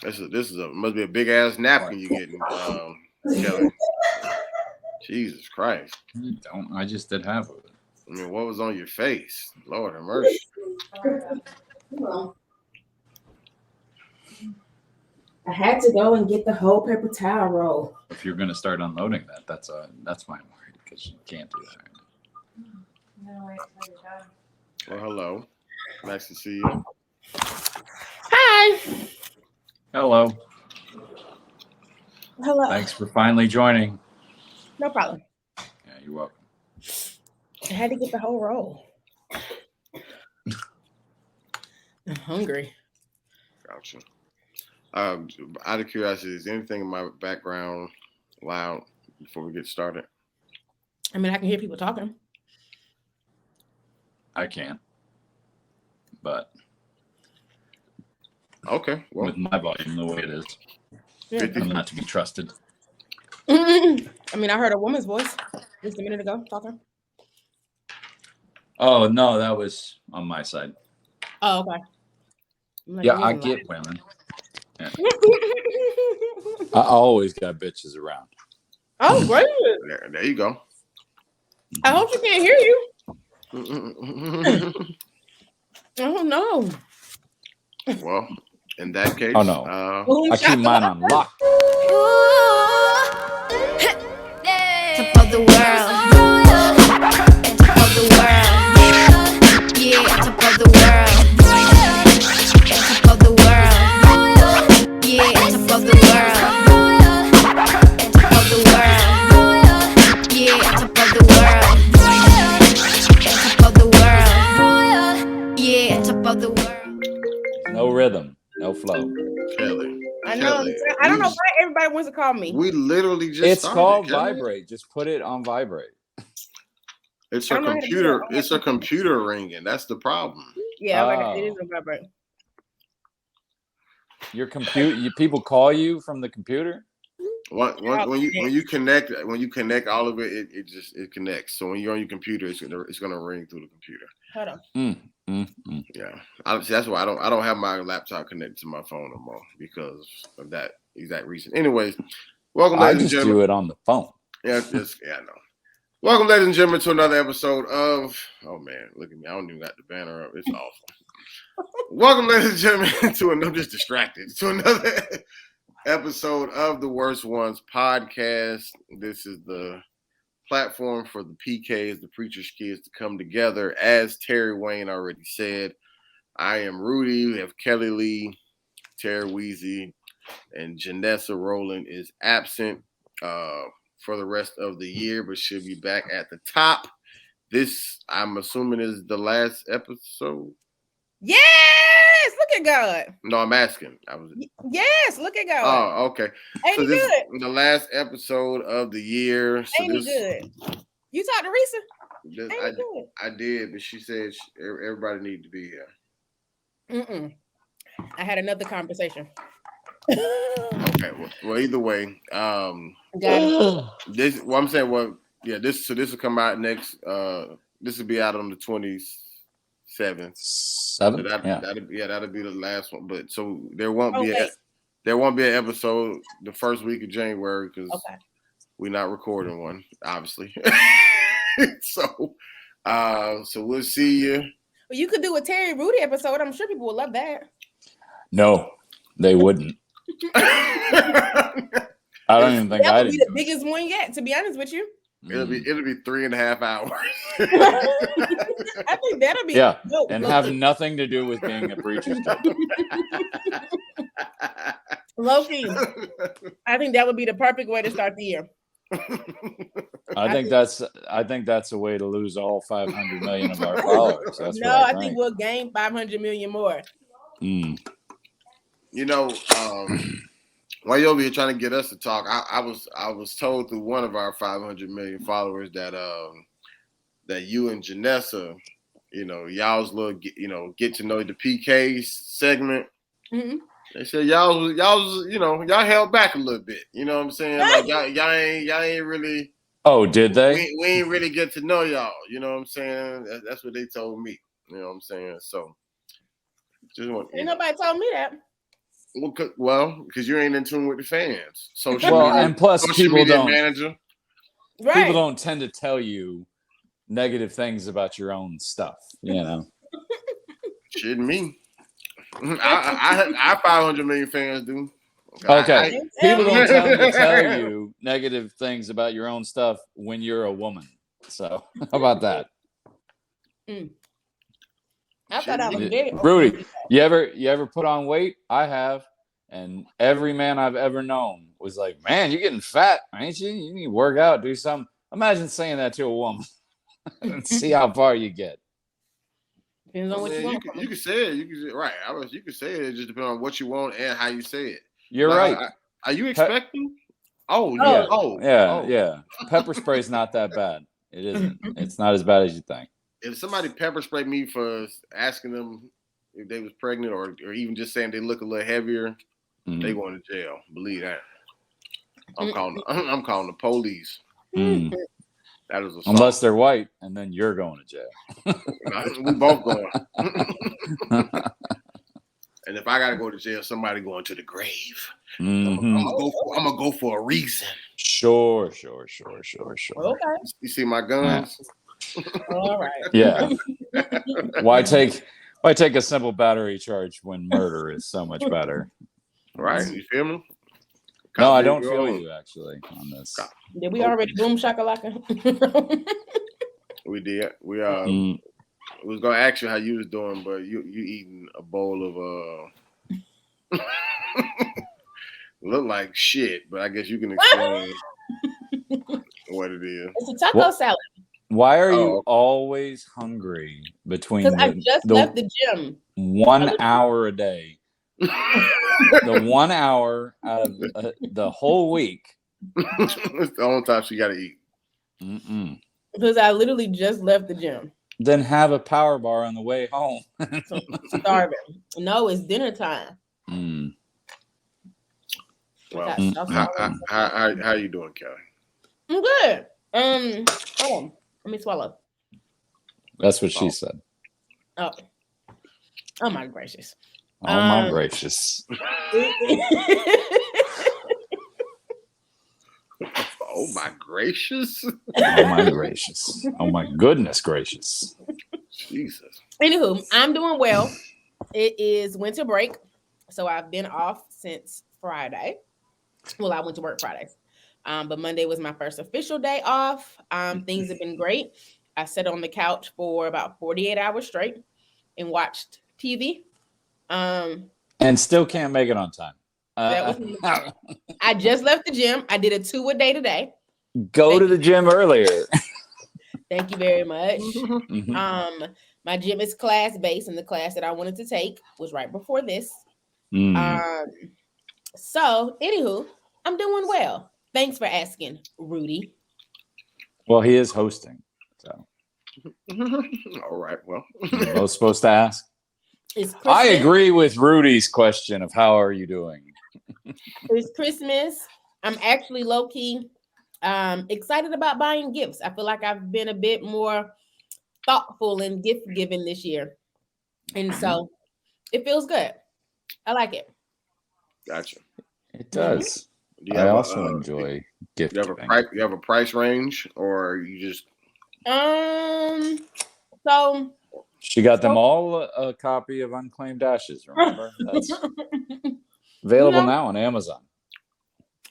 This is must be a big ass napkin you're getting, Kelly. Jesus Christ. I just did half of it. I mean, what was on your face? Lord have mercy. I had to go and get the whole paper towel roll. If you're going to start unloading that, that's why I'm worried, because you can't do that. No, wait, you're done. Well, hello. Nice to see you. Hi. Hello. Hello. Thanks for finally joining. No problem. Yeah, you're welcome. I had to get the whole roll. I'm hungry. Gotcha. Out of curiosity, is anything in my background loud before we get started? I mean, I can hear people talking. I can't. But okay, well, with my volume the way it is, Yeah. I'm not to be trusted. I mean, I heard a woman's voice just a minute ago talking. Oh, no, that was on my side. Oh, okay. Like, yeah, I get women. Yeah. I always got bitches around. Oh, great. There you go. I hope she can't hear you. Oh, no. Well, in that case, Oh, no. I keep mine on lock. Top of the world. Top of the world. Yeah, top of the world. Top of the world. Yeah, top of the world. Top of the world. Yeah, top of the world. Top of the world. Yeah, top of the world. No rhythm, no flow. Kelly. I know. Kelly, I don't know why everybody wants to call me. We literally just It's started, called Kelly. vibrate. Just put it on vibrate. It's a computer. It's a computer ringing. That's the problem. Yeah, like it is a vibrate. Your computer. People call you from the computer. When you connect all of it, it connects. So when you're on your computer, it's gonna ring through the computer. Hold on. Yeah, that's why I don't have my laptop connected to my phone no more because of that exact reason. Anyways, welcome, ladies and gentlemen. Do it on the phone. Yeah, I know. Welcome, ladies and gentlemen, to another episode of. Oh man, look at me! I don't even got the banner up. It's awful. Welcome, ladies and gentlemen, to another. I'm just distracted to another episode of the Worst Ones podcast. This is the platform for the PKs, the preacher's kids, to come together. As Terry Wayne already said, I am Rudy. We have Kellie Lee, Terry Weezy, and Janessa. Rowland is absent for the rest of the year, but she'll be back at the top. This, I'm assuming, is the last episode. Yes, look at God. No, I'm asking. Yes, look at God. Oh, okay. Ain't so he this good? is the last episode of the year. So Ain't he good? You talked to Risa? Ain't he good? I did, but she said everybody needed to be here. I had another conversation. Okay. Well, either way, this. Well, I'm saying, this will come out next. This will be out on the 27th. So that'll be the last one. But so there won't be an episode the first week of January because we're not recording one, obviously. So we'll see you. Well, you could do a Terry Rudy episode. I'm sure people would love that. No, they wouldn't. I don't even think that would be the biggest one yet. To be honest with you. It'll be 3.5 hours. I think that'll be dope. And have nothing to do with being a preacher's kid. Low-key. I think that would be the perfect way to start the year. I think that's a way to lose all 500 million of our followers. That's I think we'll gain 500 million more. You know, while you're over here trying to get us to talk, I was told through one of our 500 million followers that you and Janessa, y'all's little get to know the PKs segment. Mm-hmm. They said y'all held back a little bit. You know what I'm saying? Like y'all ain't really. Oh, did they? We ain't really get to know y'all. You know what I'm saying? That's what they told me. You know what I'm saying? So, ain't nobody told me that. Well, because you ain't in tune with the fans. Social Well, media, and plus social people media don't manager. Right. people don't tend to tell you negative things about your own stuff. You know. Shouldn't me. I 500 million fans do. Okay. People don't tend to tell you. you negative things about your own stuff when you're a woman. So how about that? I thought I was very Rudy, you ever put on weight? I have. And every man I've ever known was like, man, you're getting fat, ain't you? You need to work out, do something. Imagine saying that to a woman and see how far you get. Depends on what you want. You can say it. You can right. You can say it. It just depends on what you want and how you say it. You're right. Are you expecting? Yeah. Pepper spray's not that bad. It isn't. It's not as bad as you think. If somebody pepper sprayed me for asking them if they was pregnant or even just saying they look a little heavier, they going to jail. Believe that. I'm calling the police. That is unless they're white, and then you're going to jail. We both going. And if I gotta go to jail, somebody going to the grave. I'm gonna go for a reason. Sure. Okay. You see my guns? Yeah. All right. Yeah. Why take a simple battery charge when murder is so much better? Right. You feel me? No, I don't feel you actually on this. Did we already boom shakalaka? We did. We was gonna ask you how you was doing, but you eating a bowl of look like shit, but I guess you can explain what it is. It's a taco salad. Why are you always hungry between Because I just left the gym 1 hour a day? The 1 hour out of the whole week. It's the only time she got to eat. Because I literally just left the gym. Then have a power bar on the way home. So I'm starving. No, it's dinner time. Well, how you doing, Kelly? I'm good. Hold on. Let me swallow. That's what she said. Oh my gracious. Oh my gracious. Oh my gracious. Oh my gracious. Oh my goodness gracious. Jesus. Anywho, I'm doing well. It is winter break. So I've been off since Friday. Well, I went to work Fridays. But Monday was my first official day off. Things have been great. I sat on the couch for about 48 hours straight and watched TV. And still can't make it on time. I just left the gym. I did a 2 a day today. Go to the gym earlier. Thank you very much. My gym is class-based, and the class that I wanted to take was right before this. So, anywho, I'm doing well. Thanks for asking, Rudy. Well, he is hosting. So. All right. Well, You're both supposed to ask. It's Christmas. I agree with Rudy's question of how are you doing? It's Christmas. I'm actually low-key excited about buying gifts. I feel like I've been a bit more thoughtful in gift giving this year. And so it feels good. I like it. Gotcha. It does. I also enjoy gift giving. You have a price range, or you just so she got them all a copy of Unclaimed Ashes, remember? That's available now on Amazon.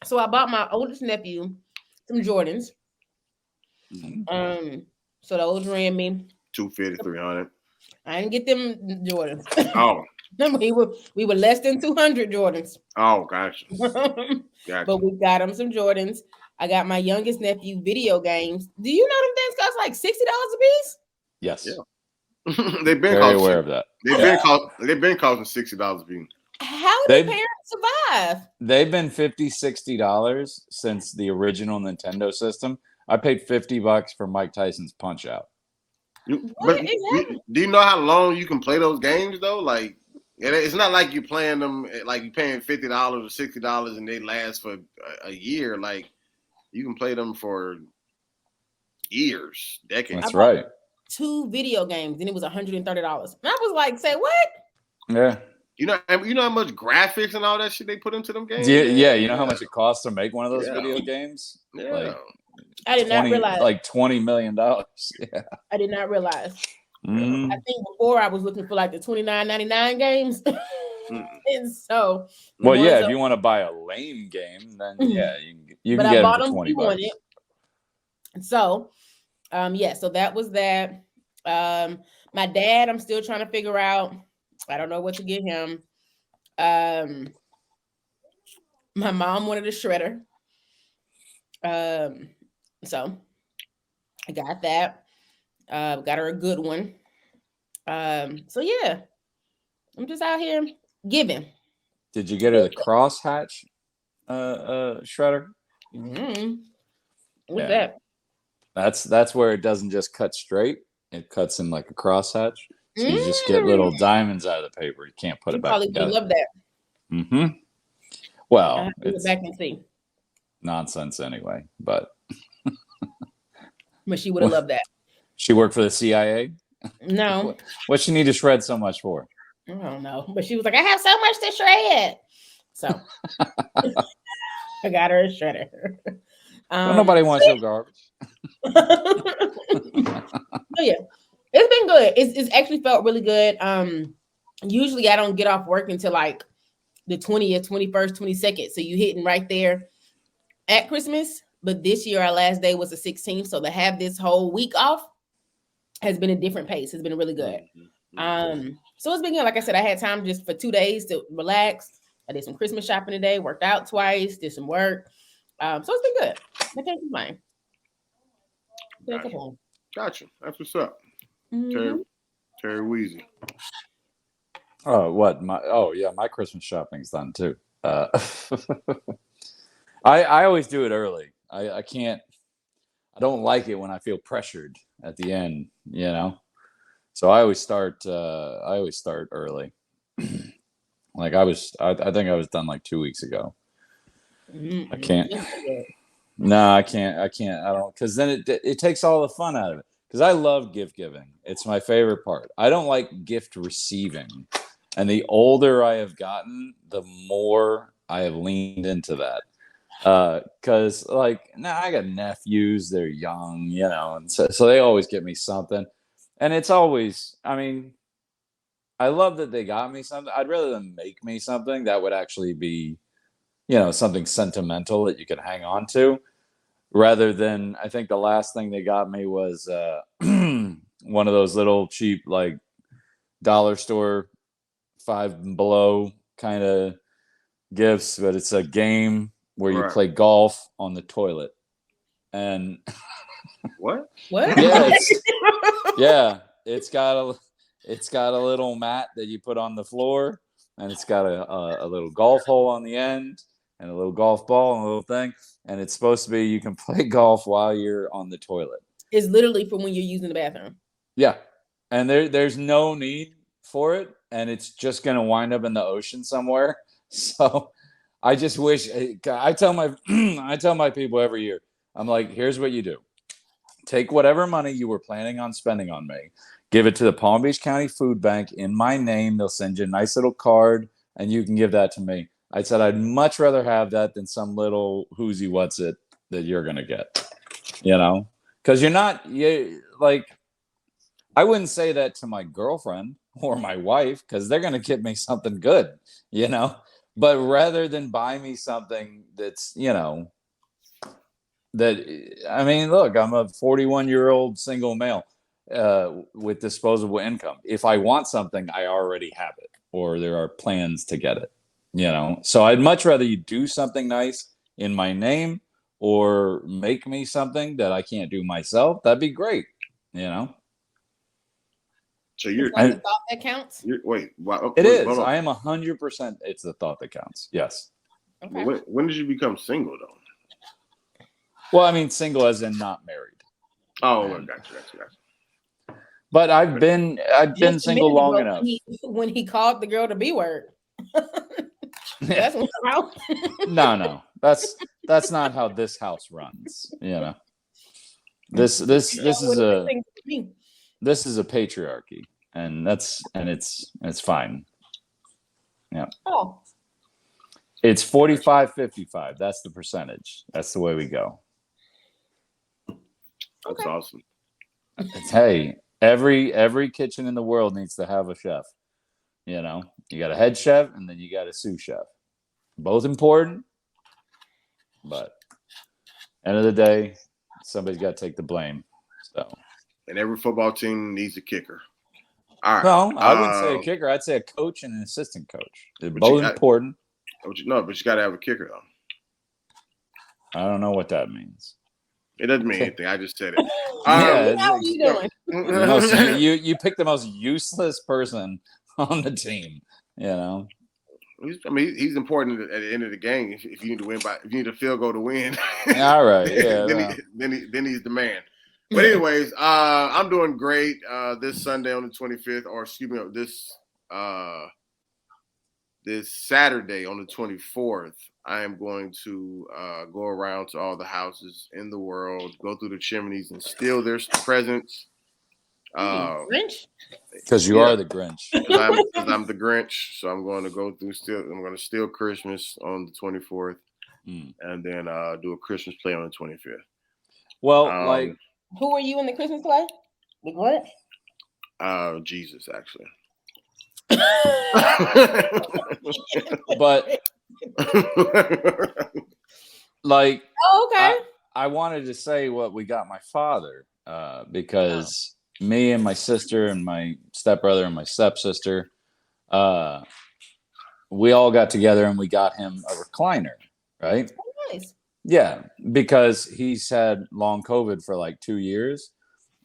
So I bought my oldest nephew some Jordans. So those ran me $250, $300. I didn't get them Jordans. Oh. we were less than 200 Jordans. Oh, gotcha. But we got them some Jordans. I got my youngest nephew video games. Do you know them things cost like $60 a piece? Yes. Yeah. They've been very aware of that. They've been costing $60 a piece. How do parents survive? They've been $50-$60 since the original Nintendo system. I paid $50 for Mike Tyson's Punch Out. Do you know how long you can play those games though? Like, it's not like you're playing them like you're paying $50 or $60 and they last for a year. Like, you can play them for years, decades. That's right. 2 video games and it was $130. And I was like, say what? Yeah. You know how much graphics and all that shit they put into them games. Yeah, you know how much it costs to make one of those Yeah. video games? Yeah. Like I did not realize. like $20 million. Yeah. I did not realize. Mhm. I think before I was looking for like the $29.99 games. And so, Well, ones yeah, up- if you want to buy a lame game, then yeah, you but can I get it bought for them 20 on bucks. it. So, yeah, so that was that. My dad, I'm still trying to figure out. I don't know what to get him. My mom wanted a shredder. So I got that. Got her a good one. So yeah, I'm just out here giving. Did you get her the crosshatch shredder? What's Yeah. that? That's where it doesn't just cut straight; it cuts in like a crosshatch. So you just get little diamonds out of the paper. You can't put You it back probably would together. love that. Mm-hmm. I Well, have to go it's back and see. nonsense anyway. But But she would have loved that. she worked for the CIA. No, What she need to shred so much for? I don't know. But she was like, I have so much to shred. So I got her a shredder. Well, nobody wants your garbage. So yeah, it's been good. It's actually felt really good. Usually I don't get off work until like the 20th, 21st, 22nd. So you hitting right there at Christmas. But this year our last day was the 16th. So to have this whole week off has been a different pace. It's been really good. So it's been good. Like I said, I had time just for 2 days to relax. I did some Christmas shopping today, worked out twice, did some work. So it's been good. I can't complain. Gotcha. That's what's up. Mhm. Terry Weezy. Oh, what? My Christmas shopping's done too. I always do it early. I can't. I don't like it when I feel pressured at the end. You know, so I always start. I always start early. Like I think I was done like 2 weeks ago. I can't. No, I can't. I don't, because then it takes all the fun out of it. Because I love gift giving. It's my favorite part. I don't like gift receiving. And the older I have gotten, the more I have leaned into that. Because I got nephews, they're young, you know, and so they always get me something. And it's always, I mean, I love that they got me something. I'd rather them make me something that would actually be, you know, something sentimental that you can hang on to, rather than, I think the last thing they got me was one of those little cheap, like, dollar store Five Below kind of gifts, but it's a game where you play golf on the toilet. And What? Yeah, it's got a little mat that you put on the floor, and it's got a little golf hole on the end, and a little golf ball and a little thing, and it's supposed to be you can play golf while you're on the toilet. It's literally for when you're using the bathroom. Yeah, and there's no need for it, and it's just gonna wind up in the ocean somewhere. So I just wish I tell my people every year, I'm like, here's what you do. Take whatever money you were planning on spending on me, give it to the Palm Beach County Food Bank in my name. They'll send you a nice little card, and you can give that to me. I said I'd much rather have that than some little who's what's it that you're gonna get, you know, because I wouldn't say that to my girlfriend or my wife, because they're gonna get me something good, you know. But rather than buy me something that's, you know, I mean, look, I'm a 41-year-old single male with disposable income. If I want something, I already have it, or there are plans to get it, you know. So I'd much rather you do something nice in my name, or make me something that I can't do myself. That'd be great, you know. So you're the thought that counts. It is. I am 100%. It's the thought that counts. Yes. Okay. When did you become single though? Well, I mean, single as in not married. Oh, gotcha. But I've been single long enough. When he called the girl to be word. That's when No. That's not how this house runs. You know. This is a patriarchy, and it's fine. Oh, It's 45-55. That's the percentage. That's the way we go. That's okay. awesome. It's, hey, every kitchen in the world needs to have a chef. You know, you got a head chef and then you got a sous chef. Both important, but end of the day, somebody's got to take the blame. So, And every football team needs a kicker. All right. no, I wouldn't say a kicker. I'd say a coach and an assistant coach. They're both important. But you got to have a kicker though. I don't know what that means. It doesn't mean anything. I just said it. Yeah, How are you doing? you pick the most useless person on the team. You know. He's important at the end of the game. If you need to win if you need a field goal to win. All right. Yeah. then he's the man. But anyways, I'm doing great. This Sunday on the 25th, or excuse me, this Saturday on the 24th, I am going to go around to all the houses in the world, go through the chimneys, and steal their presents. Grinch? Because you are the Grinch. Because I'm the Grinch, so I'm going to go through I'm going to steal Christmas on the 24th, and then do a Christmas play on the 25th. Well, who are you in the Christmas play? The Grinch? Jesus, actually. But like, oh, okay. I wanted to say what we got my father because me and my sister and my stepbrother and my stepsister, we all got together and we got him a recliner, right? Oh, nice. Yeah, because he's had long COVID for like 2 years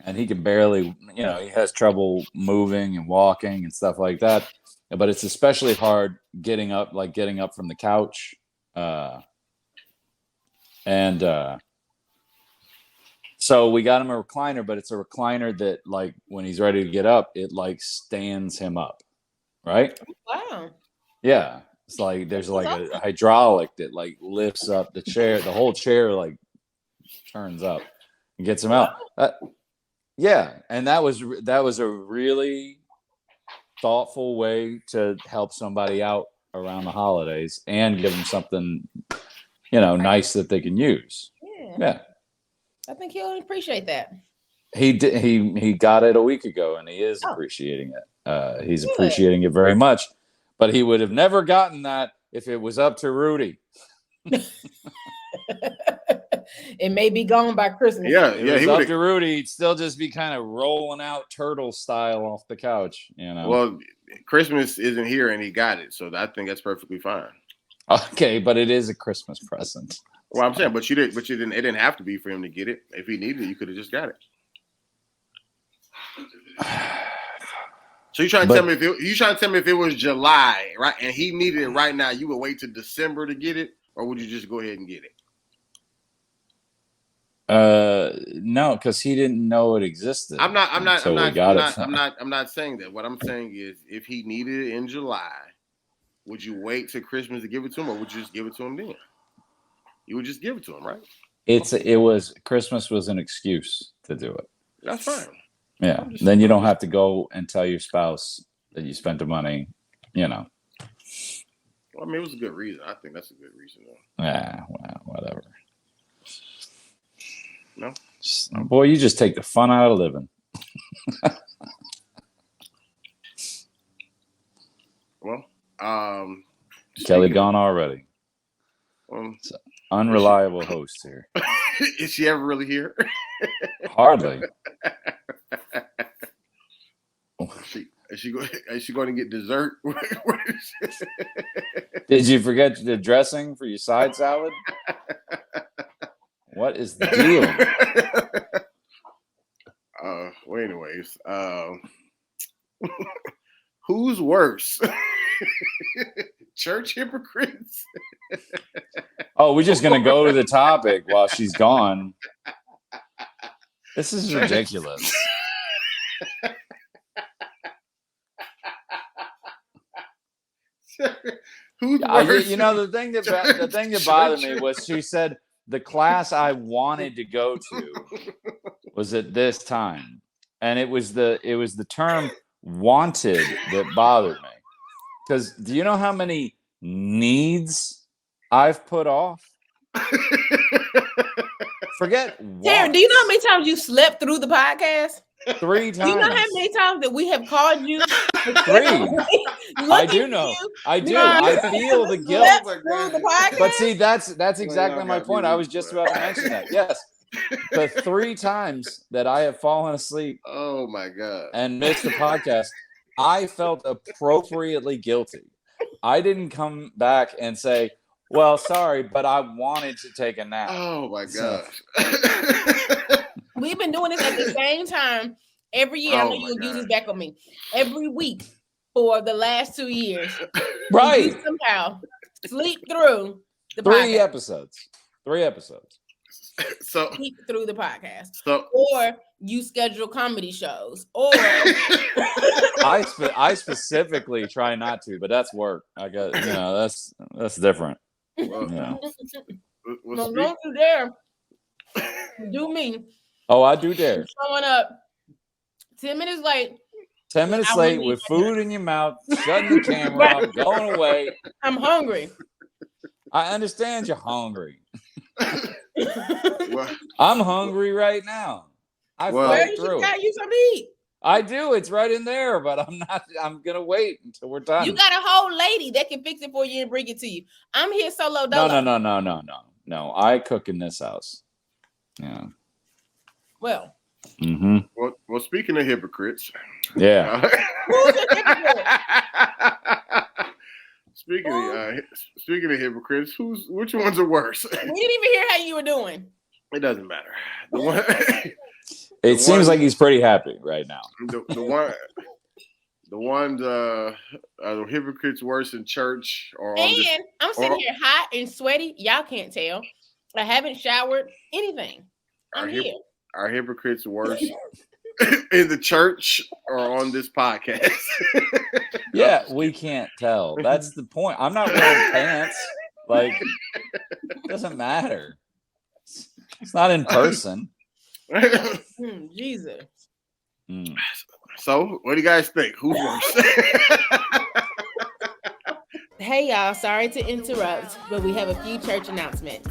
and he can barely, he has trouble moving and walking and stuff like that. But it's especially hard getting up from the couch. So we got him a recliner, but it's a recliner that, like, when he's ready to get up, it like stands him up, right? Wow. Yeah, it's like there's like a hydraulic that like lifts up the chair. The whole chair like turns up and gets him out. Yeah, and that was a really thoughtful way to help somebody out around the holidays and give them something, nice that they can use. Yeah. I think he'll appreciate that. He did. He got it a week ago, and he is appreciating it. He's appreciating it very much. But he would have never gotten that if it was up to Rudy. It may be gone by Christmas. Yeah. If it was up to Rudy, he'd still just be kind of rolling out turtle style off the couch. Well, Christmas isn't here, and he got it, so I think that's perfectly fine. Okay, but it is a Christmas present. Well, I'm saying, but you didn't. It didn't have to be for him to get it. If he needed it, you could have just got it. So you trying to tell me if it was July, right, and he needed it right now, you would wait till December to get it, or would you just go ahead and get it? No, because he didn't know it existed. I'm not saying that. What I'm saying is, if he needed it in July, would you wait till Christmas to give it to him, or would you just give it to him then? You would just give it to him, right? Christmas was an excuse to do it. That's fine. Yeah. Then you don't have to go and tell your spouse that you spent the money, Well, I mean, it was a good reason. I think that's a good reason, though. Yeah, well, whatever. No? Boy, you just take the fun out of living. Well, Kellie gone already. It's unreliable host here. Is she ever really here? Hardly. Is she going to get dessert? Did you forget the dressing for your side salad? What is the deal? Well, anyways, who's worse? Church hypocrites? Oh, we're just gonna go to the topic while she's gone. This is ridiculous. Who's worse? The thing that bothered me was she said the class I wanted to go to was at this time, and it was the term "wanted" that bothered me. Because do you know how many needs I've put off? Forget Taryn, do you know how once. many times you slept through the podcast? 3 Do you know how times. many times that we have called you? 3. I do Looking know. for you I do. because I feel the you guilt. slept Oh my through the God. podcast. But see, that's exactly y'all my got point. me I weak, was just boy. about to mention that. Yes. The 3 times that I have fallen asleep Oh my God. and missed the podcast, I felt appropriately guilty. I didn't come back and say, well, sorry, but I wanted to take a nap. Oh my So- gosh. We've been doing this at the same time every year. I know Oh my you'll use God. this back on me. Every week for the last 2 years. Right. You somehow sleep through the 3 podcast. episodes. 3 episodes. So Sleep through the podcast. so Or you schedule comedy shows. Or I specifically try not to, but that's work. I got that's different. well, Yeah. no, don't you dare do me. Oh, I do dare. Showing up 10 minutes late. 10 minutes I late wouldn't with eat food in your mouth, shutting the camera off, going away. I'm hungry. I understand you're hungry. well, I'm hungry right now. I Well- Where fight you through. got you something to eat? I do. It's right in there, but I'm not. I'm gonna wait until we're done. You got a whole lady that can fix it for you and bring it to you. I'm here solo No, dolo. no. I cook in this house. Yeah. Well, Mm-hmm. well, speaking of hypocrites. Yeah. who's a hypocrite? Speaking of hypocrites, which ones are worse? We didn't even hear how you were doing. It doesn't matter. The one, It seems like he's pretty happy right now. the ones are the hypocrites worse in church or on this, And I'm sitting here hot and sweaty. Y'all can't tell. I haven't showered anything. I'm here. are hypocrites worse in the church or on this podcast? Yeah, we can't tell. That's the point. I'm not wearing pants. Like, it doesn't matter. It's not in person. Jesus. Mm. So, what do you guys think? Who's worse? Hey y'all, sorry to interrupt, but we have a few church announcements.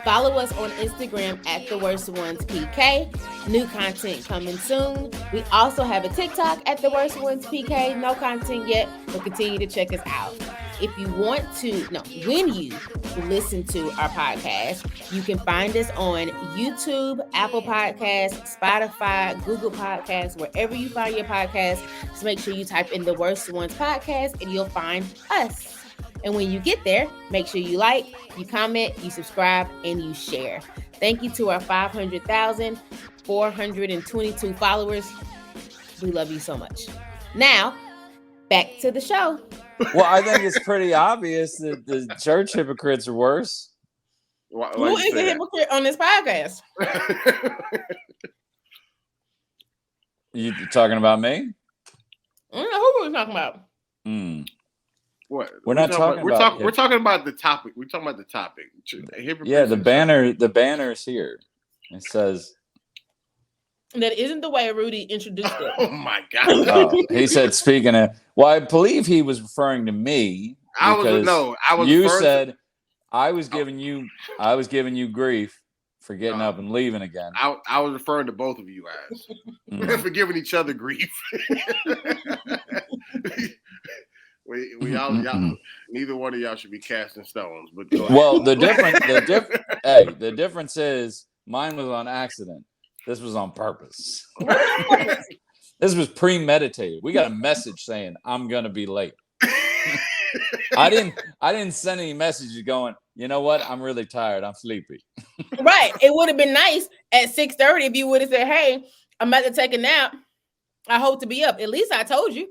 Follow us on Instagram at The Worst Ones PK. New content coming soon. We also have a TikTok at The Worst Ones PK. No content yet, but continue to check us out. If you want to, when you listen to our podcast, you can find us on YouTube, Apple Podcasts, Spotify, Google Podcasts, wherever you find your podcast. Just make sure you type in The Worst Ones Podcast and you'll find us. And when you get there, make sure you like, you comment, you subscribe, and you share. Thank you to our 500,422 followers. We love you so much. Now, back to the show. Well, I think it's pretty obvious that the church hypocrites are worse. Who is a hypocrite on this podcast? You talking about me? I don't know who we're talking about. Mm. What? We're not talking about We're talking about the topic. We're talking about the topic. Yeah, the banner's here. It says. That isn't the way Rudy introduced it. Oh my God! Oh, he said, speaking of. Well, I believe he was referring to me. I was. You said I was giving you grief for getting up and leaving again. I was referring to both of you guys for giving each other grief. we all neither one of y'all should be casting stones. But go ahead. Well, the difference is mine was on accident. This was on purpose. This was premeditated. We got a message saying I'm gonna be late. I didn't send any messages going, you know what? I'm really tired. I'm sleepy. Right. It would have been nice at 6:30 if you would have said, hey, I'm about to take a nap. I hope to be up. At least I told you.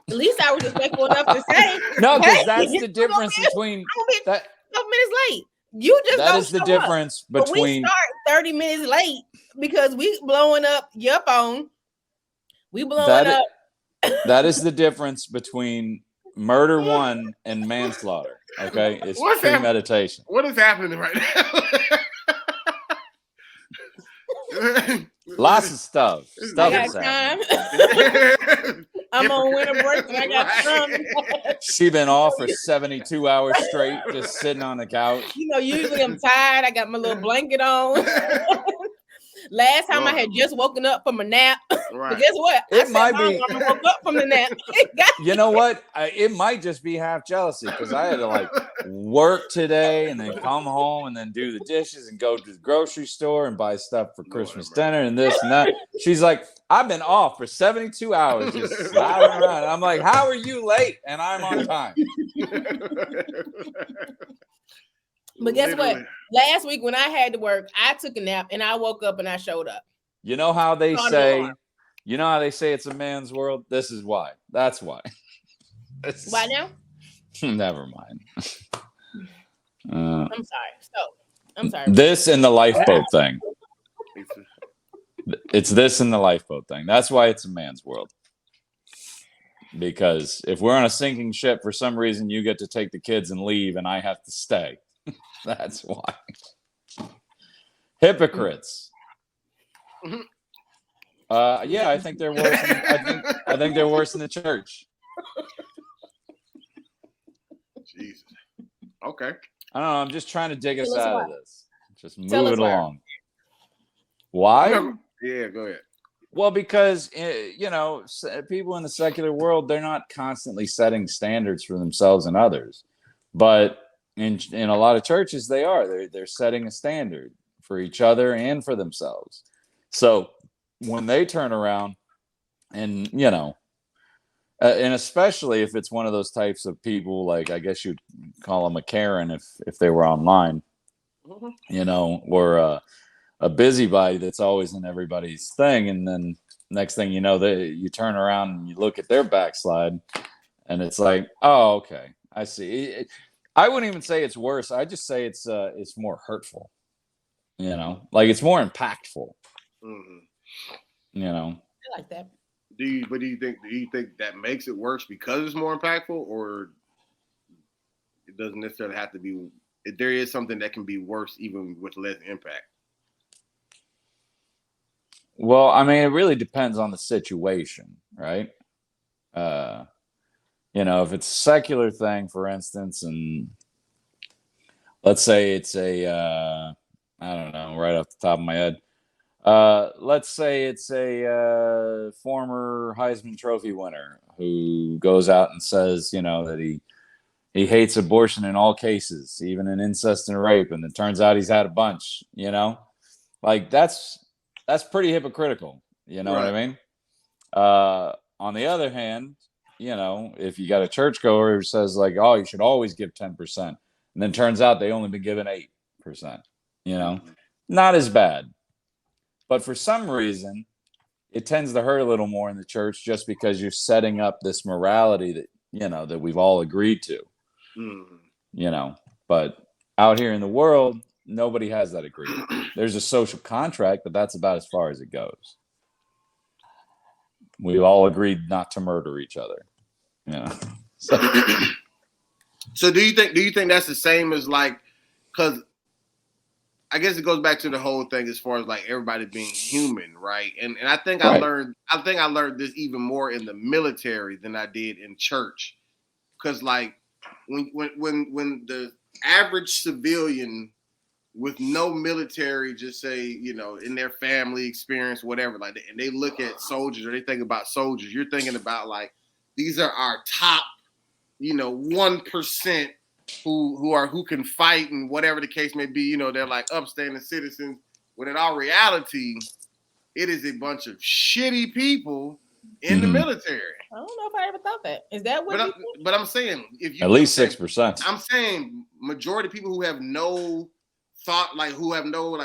At least I was respectful enough to say. No, because hey, that's the difference between that. 12 minutes late. You just That is the difference But we between. start 30 minutes late because we blowing up your phone. We blowing up. That is the difference between murder one and manslaughter. Okay, it's premeditation. What is happening right now? Lots of stuff. Stuff is happening. I'm on winter break and I got some. She been off for 72 hours straight, just sitting on the couch. You know, usually I'm tired. I got my little blanket on. Last time I had just woken up from a nap. Right. But guess what? It might be. I woke up from the nap. You know what? It might just be half jealousy because I had to like work today and then come home and then do the dishes and go to the grocery store and buy stuff for Christmas dinner and this and that. She's like, I've been off for 72 hours just sliding around. I'm like, how are you late? And I'm on time. But guess what? Last week when I had to work, I took a nap and I woke up and I showed up. You know how they say, it's a man's world? This is why. That's why. Why now? Never mind. I'm sorry. I'm sorry. This and the lifeboat thing. It's this and the lifeboat thing. That's why it's a man's world. Because if we're on a sinking ship, for some reason, you get to take the kids and leave and I have to stay. That's why. Hypocrites. Yeah, I think they're worse. I think they're worse in the church. Jesus. Okay. I don't know. I'm just trying to dig us out of this. Just move it along. Why? Why? Yeah, go ahead. Well, because people in the secular world, they're not constantly setting standards for themselves and others, but in a lot of churches, they are. They're setting a standard for each other and for themselves. So when they turn around and, and especially if it's one of those types of people, like I guess you'd call them a Karen if they were online, or a busybody that's always in everybody's thing. And then next thing you know, you turn around and you look at their backslide and it's like, oh, okay, I see. I wouldn't even say it's worse. I just say it's more hurtful, like it's more impactful. Mm-hmm. I like that. Do you think that makes it worse because it's more impactful, or it doesn't necessarily have to be? If there is something that can be worse even with less impact. Well, I mean, it really depends on the situation, right? If it's a secular thing, for instance, and let's say it's I don't know, right off the top of my head. Let's say it's a former Heisman Trophy winner who goes out and says, that he hates abortion in all cases, even in incest and rape, and it turns out he's had a bunch. Like that's pretty hypocritical. You know what I mean? On the other hand, if you got a churchgoer who says like, oh, you should always give 10%, and then turns out they only been given 8%, not as bad. But for some reason, it tends to hurt a little more in the church just because you're setting up this morality that, that we've all agreed to, but out here in the world, nobody has that agreement. There's a social contract, but that's about as far as it goes. We've all agreed not to murder each other. So do you think that's the same as like, because I guess it goes back to the whole thing as far as like everybody being human, right? And I think I learned this even more in the military than I did in church, because like when the average civilian with no military, just say, in their family experience, whatever, like, and they look at soldiers or they think about soldiers, you're thinking about like, these are our top, 1% who can fight and whatever the case may be, they're like upstanding citizens. When in all reality, it is a bunch of shitty people in the military. I don't know if I ever thought that. Is that what? But I'm saying, if you at least 6%. I'm saying majority of people who have no thought, like who have no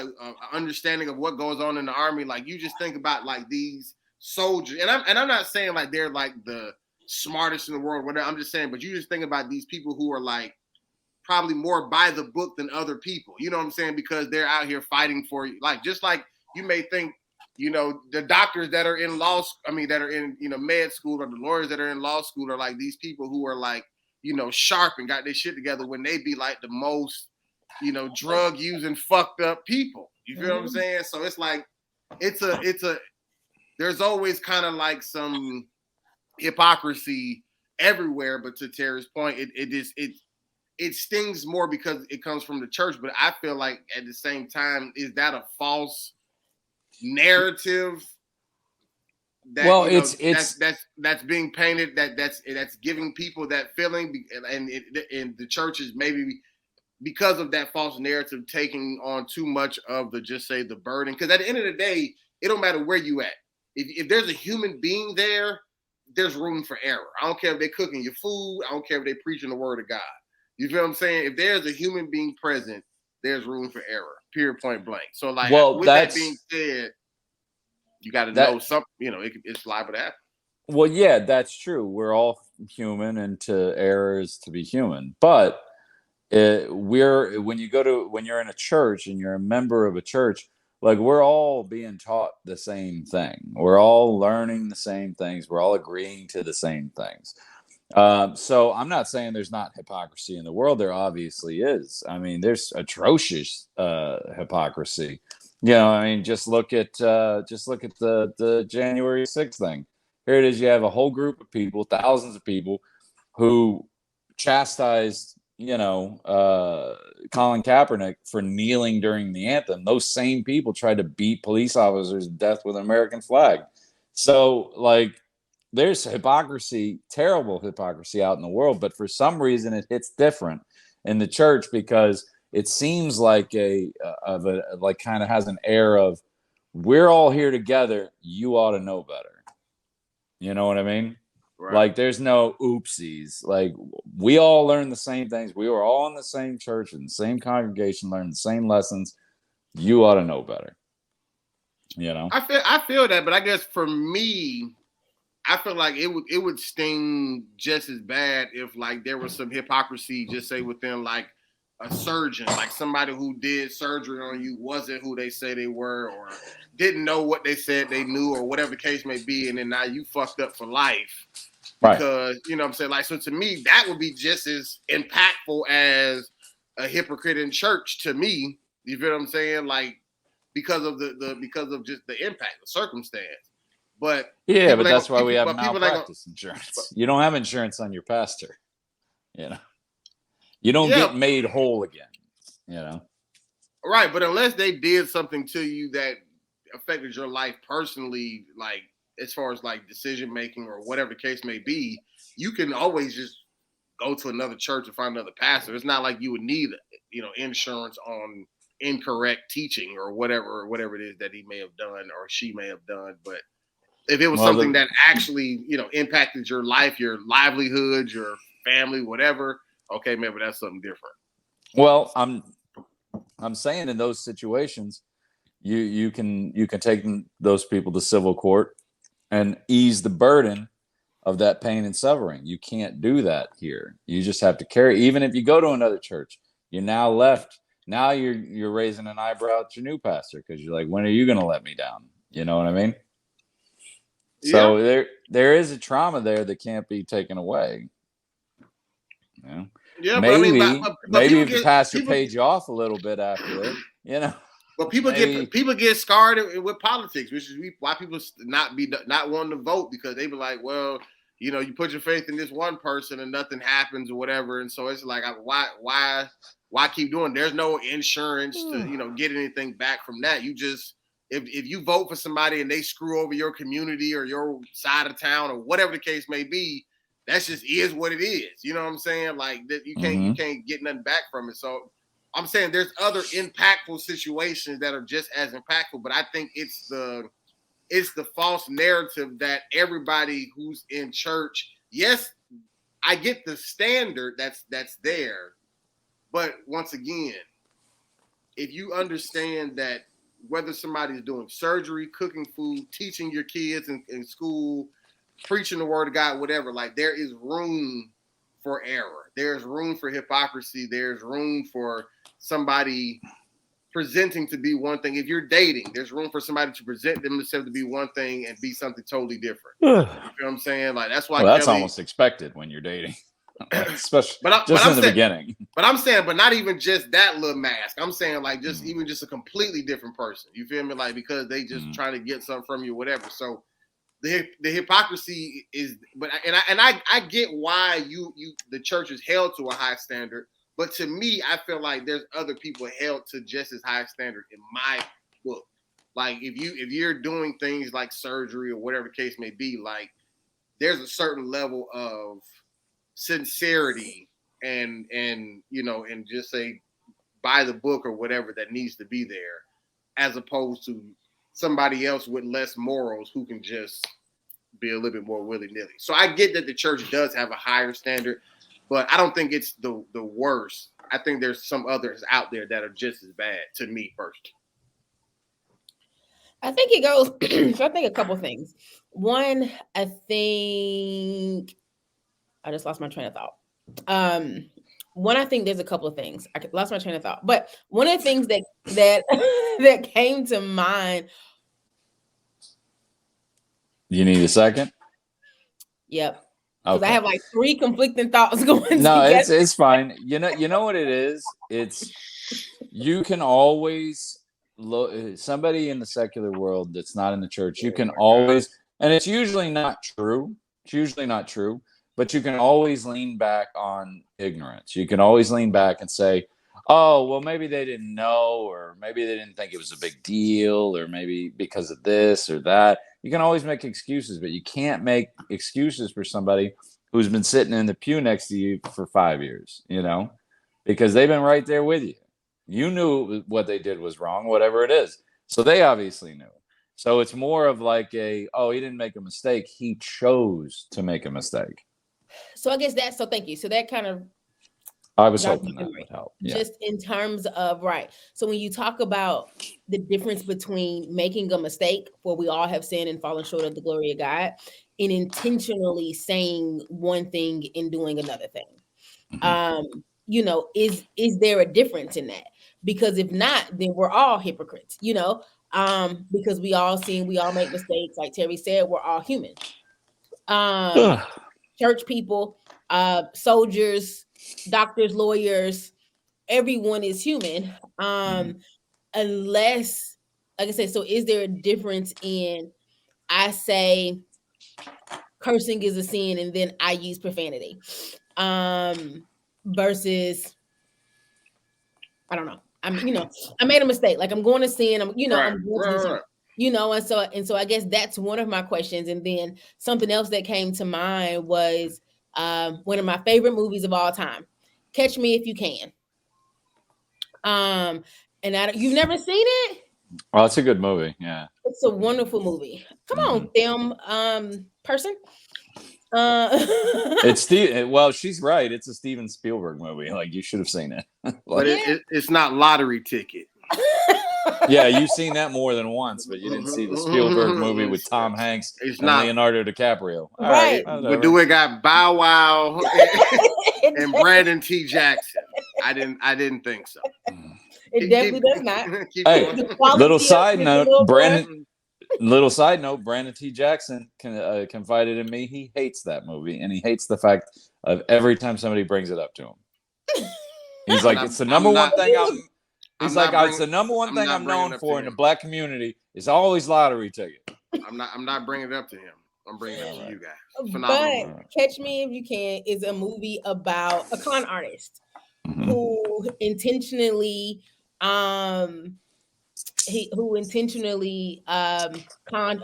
understanding of what goes on in the army, like you just think about like these soldiers, and I'm not saying like they're like the smartest in the world, whatever. I'm just saying, but you just think about these people who are like probably more by the book than other people. You know what I'm saying? Because they're out here fighting for you, like just like you may think, the doctors that are in that are in med school, or the lawyers that are in law school are like these people who are like sharp and got their shit together when they be like the most drug using fucked up people. You feel what I'm saying? So it's like, it's a, there's always kind of like hypocrisy everywhere. But to Terry's point, it stings more because it comes from the church. But I feel like at the same time, is that a false narrative? That, well, you know, it's that's being painted, that's giving people that feeling, and the churches maybe because of that false narrative taking on too much of the, just say, the burden. Because at the end of the day, it don't matter where you at. If there's a human being there, there's room for error. I don't care if they're cooking your food. I don't care if they're preaching the word of God. You feel what I'm saying? If there's a human being present, there's room for error. Period, point blank. So, like, well, with that being said, you got to know something. You know, it's liable to happen. Well, yeah, that's true. We're all human, and to err is to be human. But when you're in a church and you're a member of a church, like, we're all being taught the same thing. We're all learning the same things. We're all agreeing to the same things. So I'm not saying there's not hypocrisy in the world. There obviously is. I mean, there's atrocious hypocrisy. You know, I mean, just look at the January 6th thing. Here it is. You have a whole group of people, thousands of people, who chastised, Colin Kaepernick for kneeling during the anthem. Those same people tried to beat police officers to death with an American flag. So, like, there's hypocrisy, terrible hypocrisy out in the world, but for some reason it hits different in the church because it seems like kind of has an air of, we're all here together. You ought to know better. You know what I mean? Right. Like, there's no oopsies. Like, we all learn the same things. We were all in the same church and the same congregation, learning the same lessons. You ought to know better. You know? I feel that, but I guess for me, I feel like it would sting just as bad if, like, there was some hypocrisy, just say within, like, a surgeon, like somebody who did surgery on you wasn't who they say they were, or didn't know what they said they knew, or whatever the case may be, and then now you fucked up for life. Because, you know what I'm saying? Like, so to me, that would be just as impactful as a hypocrite in church to me. You feel what I'm saying? Like, because of because of just the impact, the circumstance. But yeah, but that's why we have malpractice insurance. You don't have insurance on your pastor. You know, you don't get made whole again. You know, right? But unless they did something to you that affected your life personally, like as far as like decision making or whatever the case may be, you can always just go to another church and find another pastor. It's not like you would need, insurance on incorrect teaching or whatever it is that he may have done or she may have done. But if it was something that actually, impacted your life, your livelihood, your family, whatever, okay, maybe that's something different. Well, I'm saying in those situations, you can take those people to civil court and ease the burden of that pain and suffering. You can't do that here. You just have to carry. Even if you go to another church, you're now left. Now you're raising an eyebrow at your new pastor because you're like, when are you going to let me down? You know what I mean? So there is a trauma there that can't be taken away. Yeah, maybe but maybe if the pastor paid you off a little bit after it, But people get scarred with politics, which is why people not wanting to vote, because they be like, well, you put your faith in this one person and nothing happens or whatever, and so it's like, why keep doing? There's no insurance to get anything back from that. You just if you vote for somebody and they screw over your community or your side of town or whatever the case may be, that's just is what it is. You know what I'm saying? Like that you can't get nothing back from it. So I'm saying there's other impactful situations that are just as impactful, but I think it's the false narrative that everybody who's in church, yes, I get the standard that's there, but once again, if you understand that whether somebody's doing surgery, cooking food, teaching your kids in school, preaching the word of God, whatever, like there is room for error. There's room for hypocrisy. There's room for somebody presenting to be one thing. If you're dating, there's room for somebody to present themselves to be one thing and be something totally different. You know what I'm saying? Like that's why that's almost expected when you're dating. Especially in the beginning. But I'm saying, but not even just that little mask. I'm saying like just even just a completely different person. You feel me? Like because they just trying to get something from you, whatever. So the hypocrisy is, but I get why the church is held to a high standard, but to me, I feel like there's other people held to just as high standard in my book. Like if you're doing things like surgery or whatever the case may be, like there's a certain level of sincerity and just say by the book or whatever that needs to be there, as opposed to somebody else with less morals who can just be a little bit more willy-nilly. So I get that the church does have a higher standard, but I don't think it's the worst. I think there's some others out there that are just as bad to me first. I think it goes, so I think a couple things. One, I think I just lost my train of thought. One, I think there's a couple of things. I lost my train of thought, but one of the things that that came to mind. You need a second? Yep. Because Okay. I have like 3 conflicting thoughts going. No, together. it's fine. You know what it is? It's you can always somebody in the secular world that's not in the church, you can always, and it's usually not true. It's usually not true, but you can always lean back on ignorance. You can always lean back and say, oh, well, maybe they didn't know, or maybe they didn't think it was a big deal, or maybe because of this or that. You can always make excuses, but you can't make excuses for somebody who's been sitting in the pew next to you for 5 years, because they've been right there with you. You knew what they did was wrong, whatever it is. So they obviously knew. So it's more of like he didn't make a mistake. He chose to make a mistake. So I guess so thank you. So that kind of, I was hoping that would help. Yeah. Just in terms of, right. So when you talk about the difference between making a mistake, for we all have sinned and fallen short of the glory of God, and intentionally saying one thing and doing another thing. Mm-hmm. Is there a difference in that? Because if not, then we're all hypocrites, because we all sin, we all make mistakes. Like Terry said, we're all human. Church people, soldiers, doctors, lawyers, everyone is human. Unless, like I said, so is there a difference in, I say cursing is a sin and then I use profanity, versus, I don't know. I made a mistake. Like I'm going to sin. I'm going to do, and so I guess that's one of my questions. And then something else that came to mind was one of my favorite movies of all time, Catch Me If You Can. And you've never seen it? Oh, it's a good movie. Yeah, it's a wonderful movie. Come on, film person. It's Steve. Well, she's right. It's a Steven Spielberg movie. Like you should have seen it. But it's not Lottery Ticket. Yeah, you've seen that more than once, but you didn't see the Spielberg movie with Tom Hanks and Leonardo DiCaprio. All right. But do it got Bow Wow and Brandon T. Jackson? I didn't think so. It definitely does not. Hey, little side note, Brandon. Little side note, Brandon T. Jackson confided in me he hates that movie, and he hates the fact of every time somebody brings it up to him. He's like, it's the number one thing it's the number one thing I'm known for in the black community is always Lottery Ticket. I'm not bringing it up to him. I'm bringing it up to you guys. Phenomenal. But Catch Me If You Can is a movie about a con artist who intentionally conned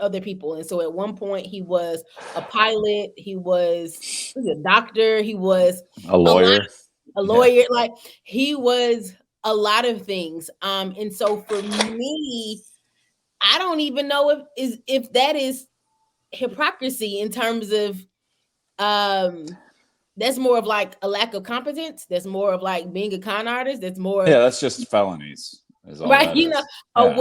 other people. And so at one point he was a pilot, he was a doctor, he was a lawyer. Like he was a lot of things. And so for me, I don't even know if that is hypocrisy in terms of that's more of like a lack of competence. That's more of like being a con artist. That's more that's just felonies. Right, or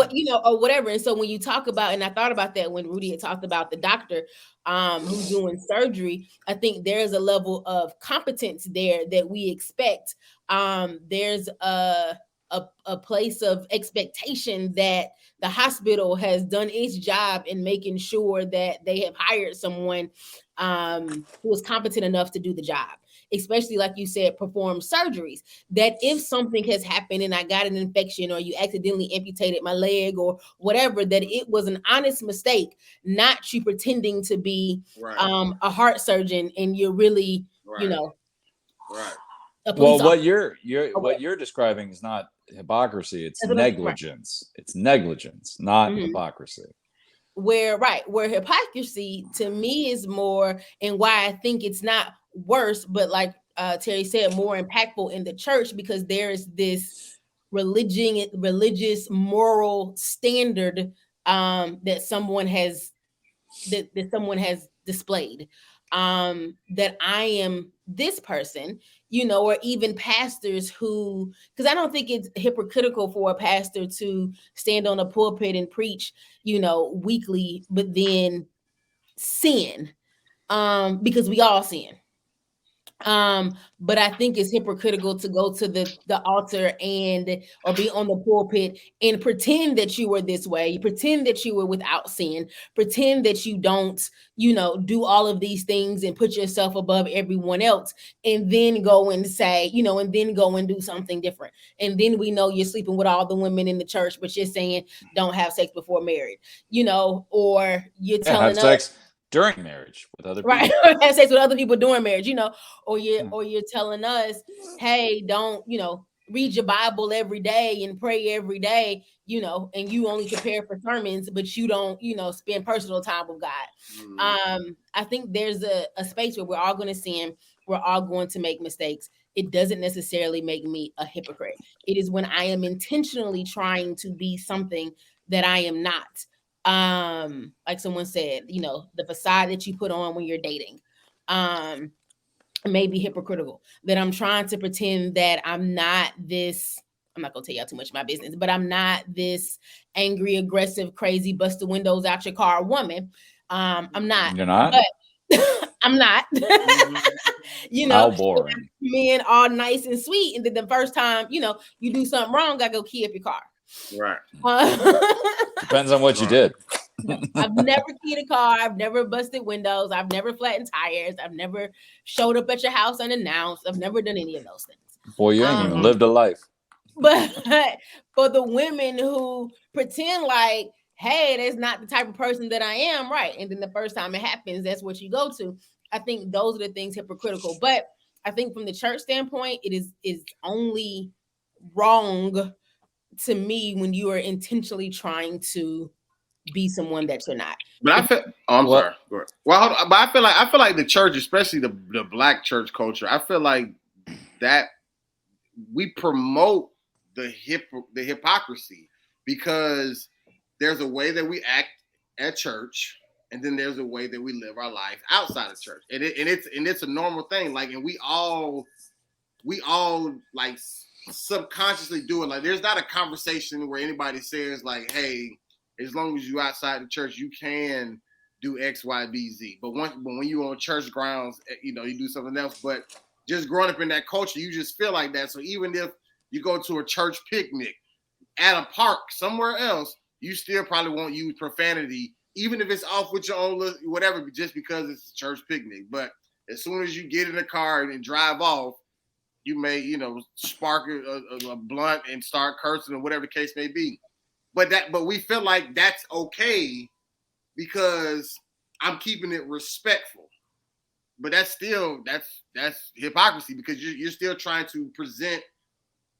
whatever. And so when you talk about, and I thought about that when Rudy had talked about the doctor who's doing surgery, I think there's a level of competence there that we expect. There's a place of expectation that the hospital has done its job in making sure that they have hired someone who is competent enough to do the job. especially like you said, perform surgeries. That if something has happened and I got an infection or you accidentally amputated my leg or whatever, that it was an honest mistake, not you pretending to be a heart surgeon and you're really, you know, a police Well, officer. what you're describing is not hypocrisy, it's That's what I'm saying, right. negligence. It's negligence, not Mhm. hypocrisy. Where hypocrisy to me is more, and why I think it's not worse, but like Terry said, more impactful in the church, because there is this religious moral standard that someone has displayed, that I am this person, you know, or even pastors who, because I don't think it's hypocritical for a pastor to stand on a pulpit and preach, you know, weekly, but then sin, because we all sin. But I think it's hypocritical to go to the altar or be on the pulpit and pretend that you were this way, pretend that you were without sin, pretend that you don't, you know, do all of these things and put yourself above everyone else, and then go and say, you know, and then go and do something different. And then we know you're sleeping with all the women in the church, but you're saying don't have sex before married, you know, or you're telling have sex during marriage with other people. Right, have sex with other people during marriage, you know, or you're telling us, hey, don't, you know, read your Bible every day and pray every day, you know, and you only prepare for sermons, but you don't, you know, spend personal time with God. I think there's a space where we're all going to sin, we're all going to make mistakes. It doesn't necessarily make me a hypocrite. It is when I am intentionally trying to be something that I am not. Like someone said, you know, the facade that you put on when you're dating may be hypocritical, that I'm trying to pretend that I'm not this, I'm not gonna tell y'all too much of my business, but I'm not this angry, aggressive, crazy, bust the windows out your car woman. I'm not. You're not? But I'm not. You know, how boring. Men all nice and sweet, and then the first time, you know, you do something wrong, I go key up your car. Right. Depends on what you did. I've never keyed a car. I've never busted windows. I've never flattened tires. I've never showed up at your house unannounced. I've never done any of those things. Boy, you ain't even lived a life. But for the women who pretend like, hey, that's not the type of person that I am, right? And then the first time it happens, that's what you go to. I think those are the things hypocritical. But I think from the church standpoint, it is only wrong to me when you are intentionally trying to be someone that you're not. But I feel, I'm sorry. Go ahead. Well, but I feel like the church, especially the black church culture, I feel like that we promote the hypocrisy, because there's a way that we act at church, and then there's a way that we live our life outside of church, and it's a normal thing. Like, and we all like subconsciously do it. Like, there's not a conversation where anybody says like, hey, as long as you outside the church, you can do X, Y, B, Z. But when you on church grounds, you know, you do something else. But just growing up in that culture, you just feel like that. So even if you go to a church picnic at a park somewhere else, you still probably won't use profanity, even if it's off with your own whatever, just because it's a church picnic. But as soon as you get in the car and drive off, you may, you know, spark a blunt and start cursing or whatever the case may be. But we feel like that's okay because I'm keeping it respectful. But that's hypocrisy, because you're still trying to present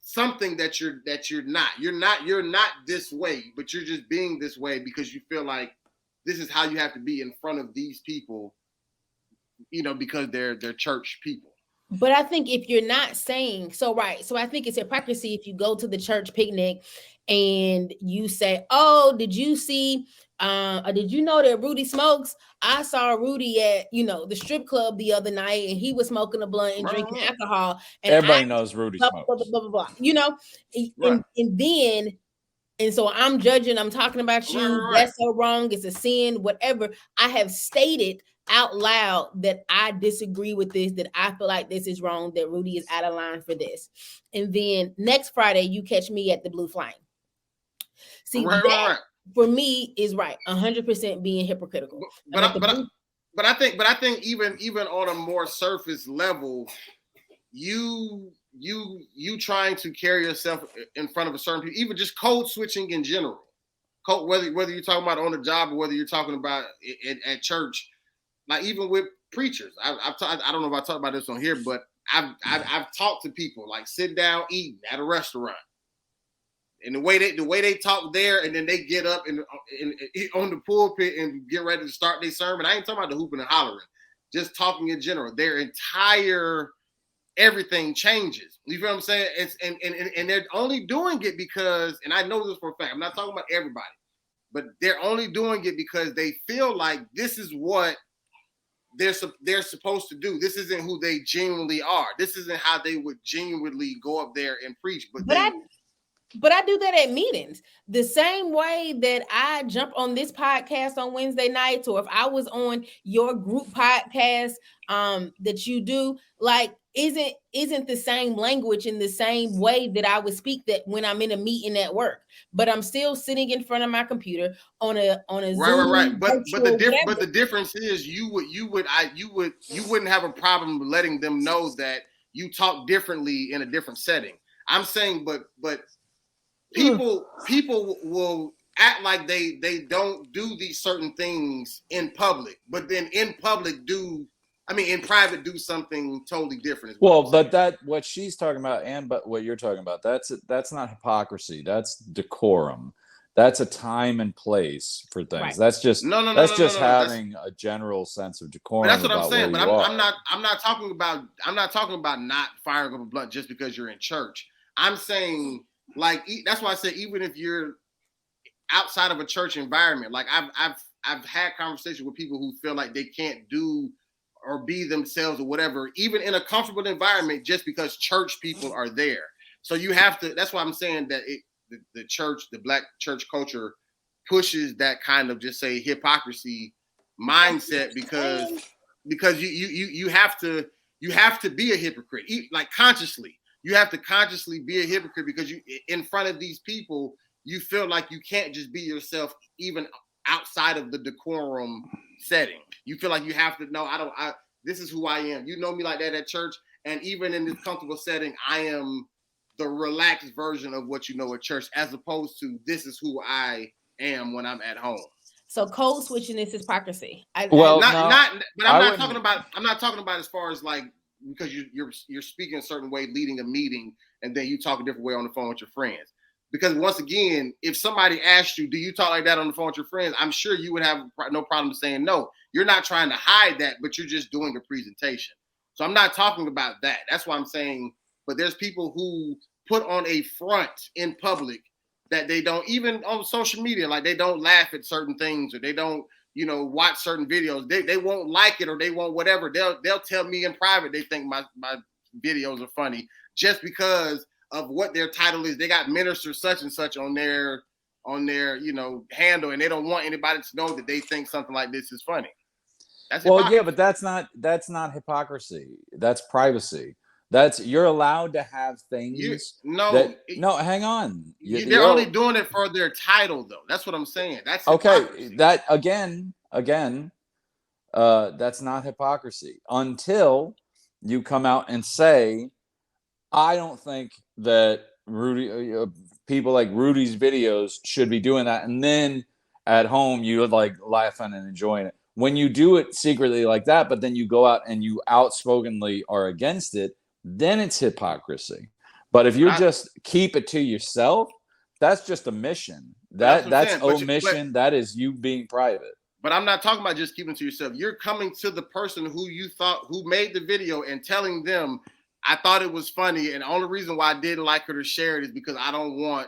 something that you're not. You're not this way, but you're just being this way because you feel like this is how you have to be in front of these people, you know, because they're church people. But I think if you're not saying so, right. So I think it's hypocrisy if you go to the church picnic and you say, oh, did you see, did you know that Rudy smokes? I saw Rudy at, you know, the strip club the other night, and he was smoking a blunt and drinking alcohol. And everybody knows Rudy smokes. Blah, blah, blah, blah, blah, you know, and so I'm judging, I'm talking about you. That's so wrong. It's a sin, whatever. I have stated out loud that I disagree with this, that I feel like this is wrong, that Rudy is out of line for this. And then next Friday, you catch me at the Blue Flame. See, for me is right, 100% being hypocritical. But I think even on a more surface level, you trying to carry yourself in front of a certain people, even just code switching in general. Whether you're talking about on the job or whether you're talking about at church, like even with preachers, I don't know if I talked about this on here, but I've talked to people like sit down eating at a restaurant, and the way they talk there, and then they get up and on the pulpit and get ready to start their sermon. I ain't talking about the hooping and hollering, just talking in general. Their entire everything changes. You feel what I'm saying? And they're only doing it because, and I know this for a fact, I'm not talking about everybody, but they're only doing it because they feel like this is what they're supposed to do. This isn't who they genuinely are. This isn't how they would genuinely go up there and preach. But I do that at meetings. The same way that I jump on this podcast on Wednesday nights, or if I was on your group podcast that you do, like isn't the same language in the same way that I would speak that when I'm in a meeting at work. But I'm still sitting in front of my computer on a Zoom. Right. But the difference is you wouldn't have a problem letting them know that you talk differently in a different setting. I'm saying, but people will act like they don't do these certain things in public, but then in private do something totally different. Well, but what she's talking about but what you're talking about, that's not hypocrisy. That's decorum. That's a time and place for things. Right. That's just having a general sense of decorum. But that's what I'm saying. But I'm not talking about not firing up a blunt just because you're in church. I'm saying, like, that's why I said even if you're outside of a church environment, like I've had conversations with people who feel like they can't do or be themselves or whatever, even in a comfortable environment, just because church people are there. So you have to. That's why I'm saying that the church, the black church culture, pushes that kind of just say hypocrisy mindset because you have to be a hypocrite, like consciously. You have to consciously be a hypocrite because you, in front of these people, you feel like you can't just be yourself even outside of the decorum setting. You feel like you have to know, this is who I am. You know me like that at church. And even in this comfortable setting, I am the relaxed version of what you know at church, as opposed to this is who I am when I'm at home. So code switching is hypocrisy. I'm not talking about as far as like, because you're speaking a certain way, leading a meeting, and then you talk a different way on the phone with your friends. Because once again, if somebody asked you, do you talk like that on the phone with your friends? I'm sure you would have no problem saying no. You're not trying to hide that, but you're just doing a presentation. So I'm not talking about that. That's why I'm saying, but there's people who put on a front in public that they don't, even on social media, like they don't laugh at certain things, or they don't, watch certain videos. They won't like it, or they won't whatever. They'll tell me in private they think my videos are funny just because of what their title is. They got minister such and such on their handle, and they don't want anybody to know that they think something like this is funny. That's hypocrisy. Yeah, but that's not hypocrisy. That's privacy. You're allowed to have things. Hang on. They're only doing it for their title, though. That's what I'm saying. That's okay. Hypocrisy. That again, that's not hypocrisy until you come out and say, I don't think that Rudy, people like Rudy's videos should be doing that, and then at home you would like laughing and enjoying it. When you do it secretly like that, but then you go out and you outspokenly are against it, then it's hypocrisy. But if you just keep it to yourself, that's just omission. That's omission. That is you being private. But I'm not talking about just keeping it to yourself. You're coming to the person who made the video and telling them, I thought it was funny, and the only reason why I didn't like her to share it is because I don't want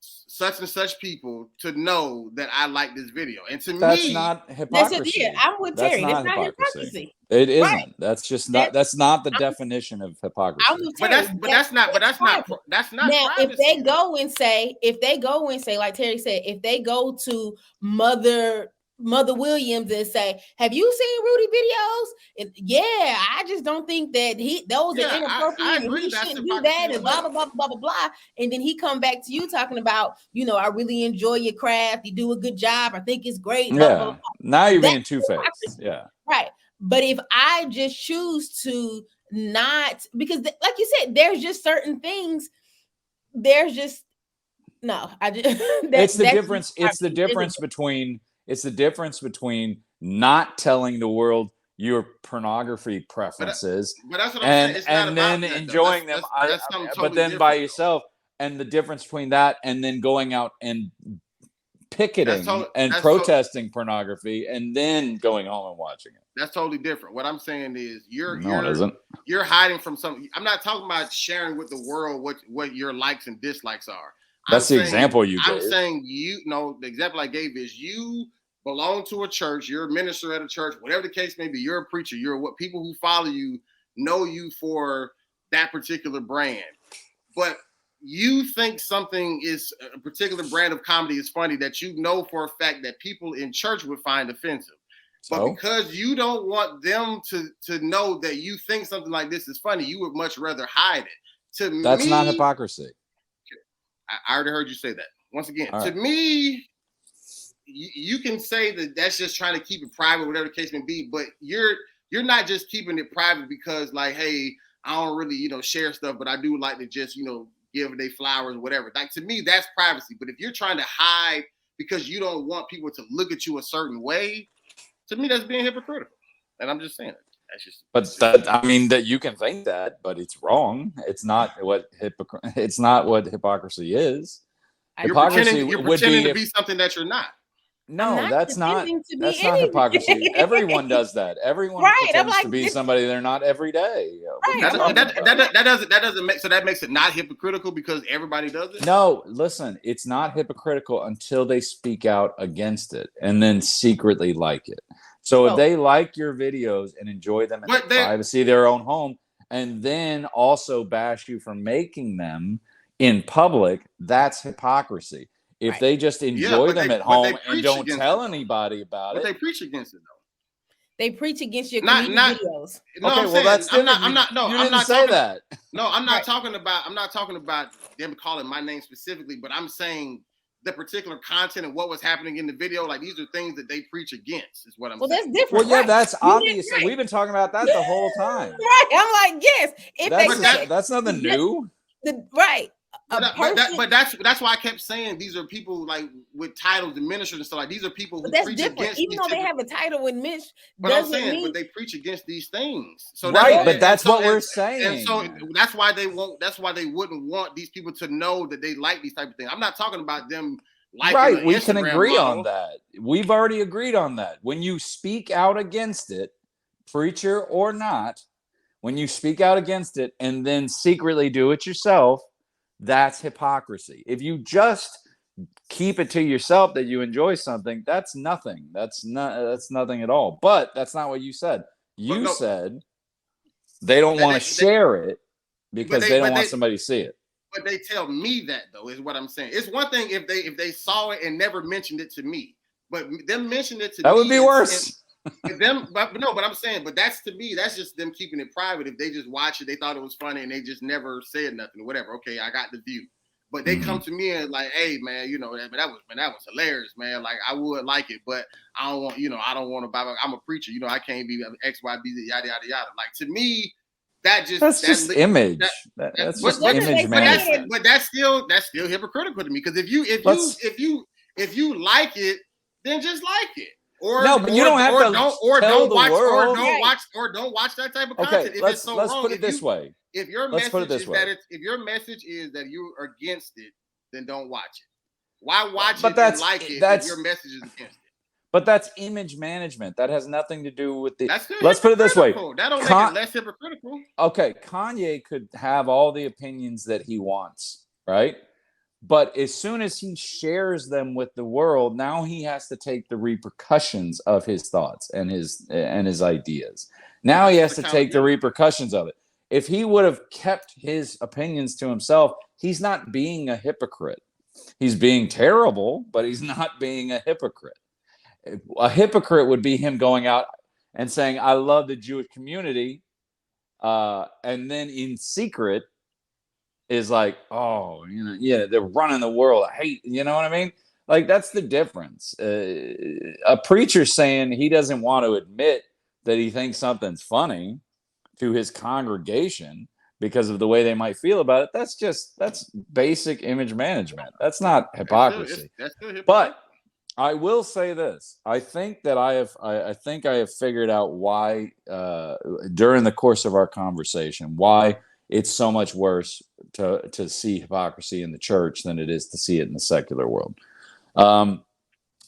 such and such people to know that I like this video. And to that's me, not hypocrisy. I'm with Terry. It's not hypocrisy. It isn't. Right. That's just not. That's not the definition of hypocrisy. But that's not. Now, privacy. if they go and say, like Terry said, if they go to Mother Williams and say, have you seen Rudy videos? And I just don't think that those are inappropriate. And he shouldn't do that, and blah, blah, blah, blah, blah, blah. And then he come back to you talking about, I really enjoy your craft. You do a good job. I think it's great. Blah, blah, blah. Now you're being two-faced. Yeah. Right. But if I just choose to not because, like you said, there's just certain things. There's just no. I just It's the difference. It's the difference between. It's the difference between not telling the world your pornography preferences, but that's what I'm saying. It's not and about then that, enjoying them. That's something But totally then by different, yourself, and the difference between that and then going out and picketing and protesting pornography, and then going home and watching it. That's totally different. What I'm saying is No, it isn't. You're hiding from something. I'm not talking about sharing with the world what your likes and dislikes are. That's the example you gave. I'm saying the example I gave is you belong to a church, you're a minister at a church, whatever the case may be, you're a preacher, you're what people who follow you know you for that particular brand. But you think something is a particular brand of comedy is funny that you know for a fact that people in church would find offensive. But because you don't want them to know that you think something like this is funny, you would much rather hide it. That's not hypocrisy. I already heard you say that. Once again, to me, you can say that that's just trying to keep it private, whatever the case may be, but you're not just keeping it private because, like, hey, I don't really, share stuff, but I do like to just, give they flowers, whatever. Like, to me, that's privacy. But if you're trying to hide because you don't want people to look at you a certain way, to me, that's being hypocritical. And I'm just saying it. That's just. But that you can think that, but it's wrong. It's not what hypocrisy is. Hypocrisy you're pretending to be something that you're not. No, that's not hypocrisy. Everyone does that. Everyone pretends to be somebody they're not every day. That doesn't make, so that makes it not hypocritical because everybody does it? No, listen, it's not hypocritical until they speak out against it and then secretly like it. So if they like your videos and enjoy them in the privacy of their own home and then also bash you for making them in public, that's hypocrisy. If they just enjoy them at home and don't tell anybody about it. But they preach against it, though. They preach against your videos. No, okay, well, that's different. I'm not saying that. No, I'm not talking about them calling my name specifically, but I'm saying the particular content and what was happening in the video. Like, these are things that they preach against, is what I'm saying. Well, that's different. Well, yeah, that's obvious. We've been talking about that the whole time. Right. I'm like, yes. That's nothing new. Right. But that's why I kept saying these are people like with titles and ministers and stuff. Like, these are people who preach against. Even though they have a title with ministry, but I'm saying, but they preach against these things. So that's what we're saying. And so that's why they won't. That's why they wouldn't want these people to know that they like these type of things. I'm not talking about them liking. Right, we can agree on that. We've already agreed on that. When you speak out against it, preacher or not, when you speak out against it and then secretly do it yourself, that's hypocrisy. If you just keep it to yourself that you enjoy something, that's nothing. That's nothing at all. But that's not what you said. You said they don't want to share it because they don't want somebody to see it. But they tell me that, though, is what I'm saying. It's one thing if they saw it and never mentioned it to me, but them mentioned it to me. That would be worse. But I'm saying, but that's, to me, that's just them keeping it private. If they just watch it, they thought it was funny and they just never said nothing, whatever. Okay, I got the view. But they come to me and like, hey man, that was hilarious, man. Like, I would like it, but I don't want to buy. I'm a preacher, I can't be X, Y, B, Z, yada yada yada. Like, to me, that's just image. That's just image management. But that's still hypocritical to me, because if you like it, then just like it. But you don't have to don't watch that type of content. Okay, let's put it this way. If your message is that you're against it, then don't watch it. Why watch it and like it if your message is against it? But that's image management. That has nothing to do with the. Let's put it this way. That don't make it less hypocritical. Okay, Kanye could have all the opinions that he wants, right? But as soon as he shares them with the world, now he has to take the repercussions of his thoughts and his ideas. Now he has to take the repercussions of it. If he would have kept his opinions to himself, he's not being a hypocrite. He's being terrible, but he's not being a hypocrite. A hypocrite would be him going out and saying, I love the Jewish community, and then in secret is like, they're running the world. I hate, you know what I mean? Like, that's the difference. A preacher saying he doesn't want to admit that he thinks something's funny, to his congregation because of the way they might feel about it, that's basic image management. That's not hypocrisy. That's still hypocrite. But I will say this: I think that I have figured out why during the course of our conversation why it's so much worse to see hypocrisy in the church than it is to see it in the secular world.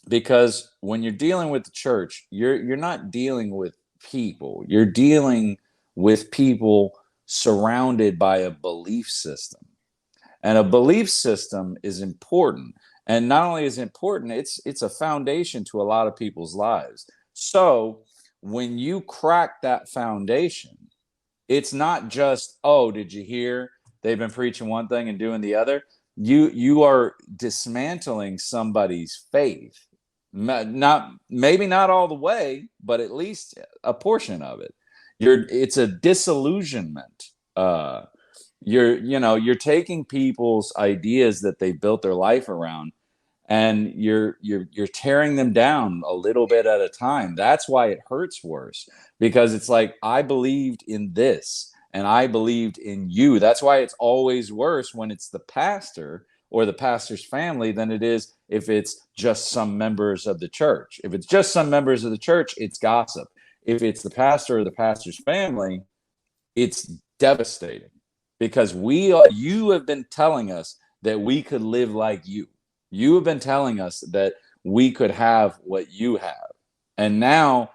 Because when you're dealing with the church, you're not dealing with people. You're dealing with people surrounded by a belief system. And a belief system is important. And not only is it important, it's a foundation to a lot of people's lives. So when you crack that foundation, it's not just, oh, did you hear they've been preaching one thing and doing the other? You are dismantling somebody's faith. Maybe not all the way, but at least a portion of it. It's a disillusionment. You're taking people's ideas that they built their life around, and you're tearing them down a little bit at a time. That's why it hurts worse, because it's like, I believed in this and I believed in you. That's why it's always worse when it's the pastor or the pastor's family than it is if it's just some members of the church. If it's just some members of the church, it's gossip. If it's the pastor or the pastor's family, it's devastating, because you have been telling us that we could live like you. You have been telling us that we could have what you have. And now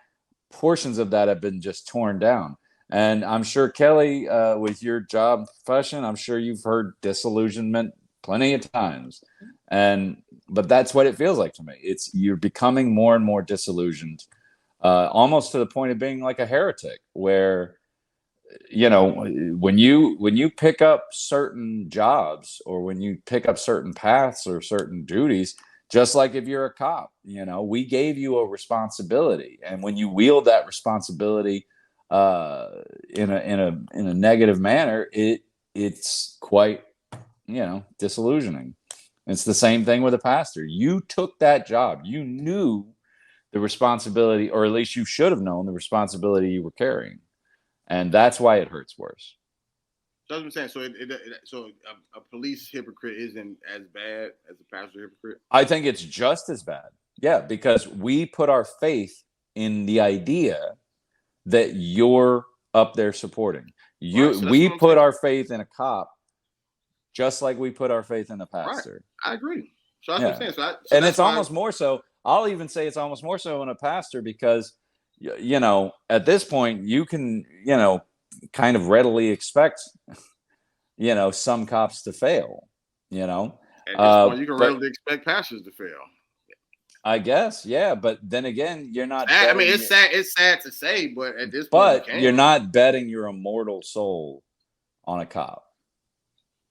portions of that have been just torn down. And I'm sure, Kellie, with your job profession, I'm sure you've heard disillusionment plenty of times. But that's what it feels like to me. You're becoming more and more disillusioned, almost to the point of being like a heretic, where, when you pick up certain jobs, or when you pick up certain paths or certain duties, just like if you're a cop, we gave you a responsibility, and when you wield that responsibility in a negative manner, it's quite disillusioning. It's the same thing with a pastor. You took that job. You knew the responsibility, or at least you should have known the responsibility you were carrying. And that's why it hurts worse. That's what I'm saying. So a police hypocrite isn't as bad as a pastor hypocrite? I think it's just as bad. Yeah, because we put our faith in the idea that you're up there supporting. We put our faith in a cop just like we put our faith in a pastor. Right. I agree. So that's what I'm saying. And it's almost more so. I'll even say it's almost more so in a pastor, because at this point you can kind of readily expect some cops to fail. At this point, you can readily expect pastors to fail. I guess, yeah, but then again, you're not. I mean, it's sad. It's sad to say, but at this point, you're not betting your immortal soul on a cop.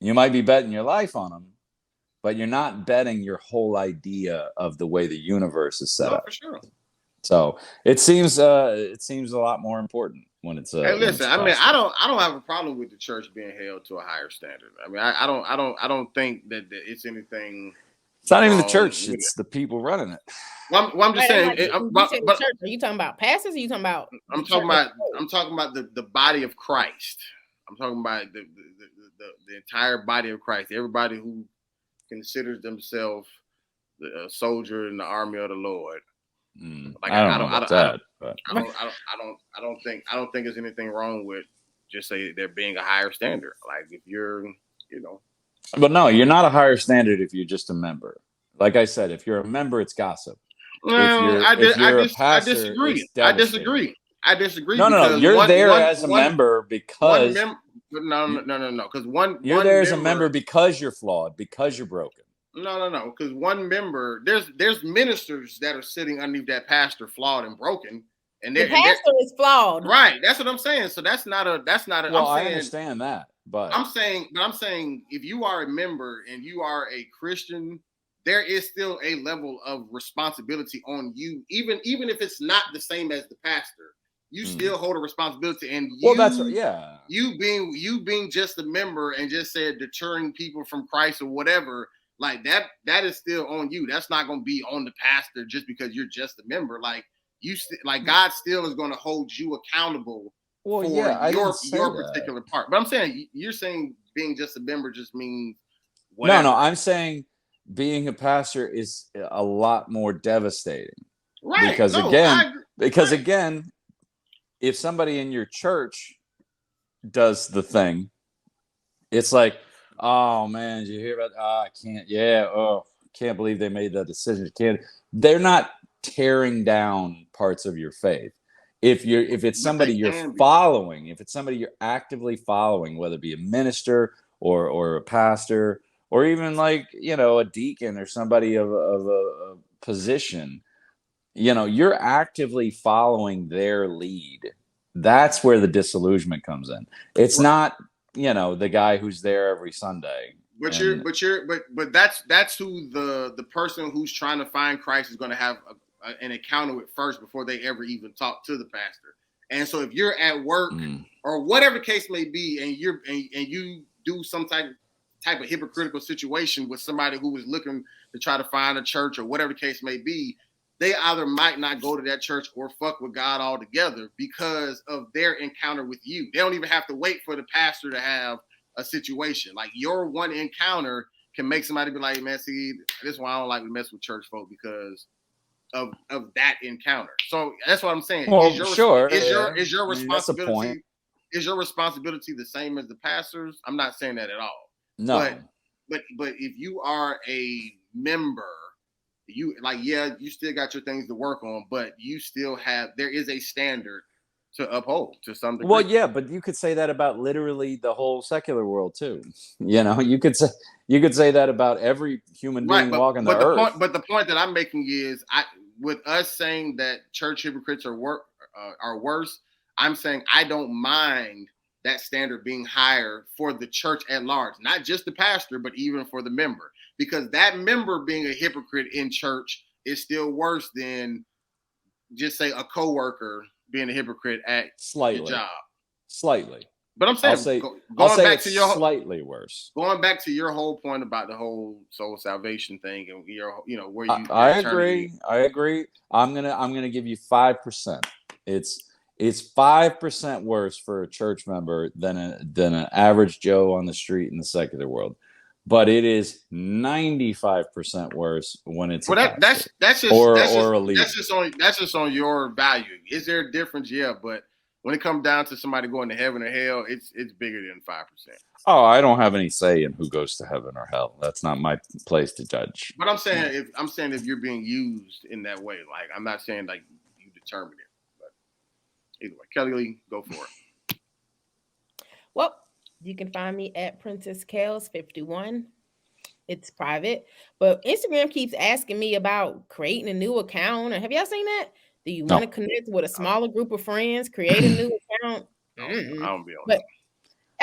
You might be betting your life on them, but you're not betting your whole idea of the way the universe is set up. For sure. So it seems a lot more important when it's. Hey, listen. I mean, I don't have a problem with the church being held to a higher standard. I mean, I don't think that it's anything. It's not even the church; it's the people running it. Well, I'm just saying. But are you talking about pastors? Or are you talking about? I'm talking about the body of Christ. I'm talking about the entire body of Christ. Everybody who considers themselves a soldier in the army of the Lord. I don't think there's anything wrong with just say there being a higher standard. Like if you're, But no, you're not a higher standard if you're just a member. Like I said, if you're a member, it's gossip. No, I disagree. I disagree. No. You're there as a member because no. Because you're there as a member because you're flawed, because you're broken. No. Because one member, there's ministers that are sitting underneath that pastor, flawed and broken, and the pastor is flawed. Right. That's what I'm saying. So that's not a. Well, I understand that, but I'm saying if you are a member and you are a Christian, there is still a level of responsibility on you, even if it's not the same as the pastor. You still hold a responsibility, and you being just a member and just said deterring people from Christ or whatever. Like that is still on you. That's not going to be on the pastor just because you're just a member. Like God still is going to hold you accountable Well, for yeah, I didn't say your that. particular part. But I'm saying you're saying being just a member just means No, whatever. no, I'm saying being a pastor is a lot more devastating. Right. Because No, again, I agree. because Right. again, if somebody in your church does the thing, it's like, oh man, did you hear about? Oh, I can't. Yeah. Oh, can't believe they made that decision. Can't. They're not tearing down parts of your faith. If it's But somebody they you're can be. following, if it's somebody you're actively following, whether it be a minister or a pastor, or even like a deacon or somebody of a position, you're actively following their lead. That's where the disillusionment comes in. It's Right. not the guy who's there every Sunday. But And that's who the person who's trying to find Christ is going to have an encounter with first before they ever even talk to the pastor. And so if you're at work or whatever case may be, and you do some type of hypocritical situation with somebody who is looking to try to find a church or whatever the case may be, they either might not go to that church or fuck with God altogether because of their encounter with you. They don't even have to wait for the pastor to have a situation. Like your one encounter can make somebody be like, man, see, this is why I don't like to mess with church folk because of that encounter. So that's what I'm saying. well, Is your responsibility the same as the pastor's? I'm not saying that at all. no. But if you are a member, you still got your things to work on, but there is a standard to uphold to some degree. Well, yeah, but you could say that about literally the whole secular world too. You could say that about every human being walking the earth. But the point that I'm making is, with us saying that church hypocrites are worse, I'm saying I don't mind that standard being higher for the church at large, not just the pastor, but even for the member, because that member being a hypocrite in church is still worse than just say a coworker being a hypocrite at your job. Slightly. But I'm saying, slightly worse. Going back to your whole point about the whole soul salvation thing, and where you. I agree. I'm gonna give you 5%. It's 5% worse for a church member than an average Joe on the street in the secular world, but it is 95% worse when it's that's just on your value. Is there a difference? Yeah, but when it comes down to somebody going to heaven or hell, it's bigger than 5%. Oh, I don't have any say in who goes to heaven or hell. That's not my place to judge. But I'm saying if you're being used in that way, like I'm not saying like you determine it, but either way, Kellie, go for it. Well, you can find me at Princess Kels 51. It's private, but Instagram keeps asking me about creating a new account. Have y'all seen that? Do you want to connect with a smaller group of friends? Create a new account. I don't be on but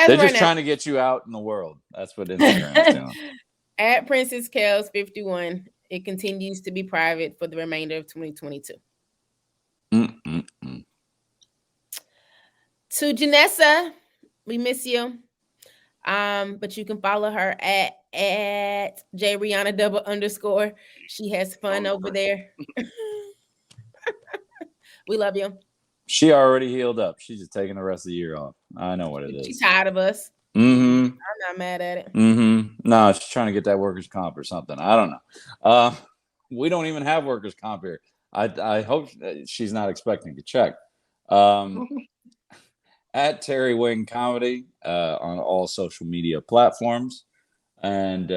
they're just trying to get you out in the world. That's what Instagram's doing. At Princess Kels 51, it continues to be private for the remainder of 2022. To Janessa, we miss you. But you can follow her at JRihanna _. She has fun over there. We love you. She already healed up. She's just taking the rest of the year off. I know what it is. She's tired of us. I'm not mad at it. No, she's trying to get that workers' comp or something. I don't know. We don't even have workers' comp here. I hope she's not expecting a check. At Terry Wing Comedy on all social media platforms. And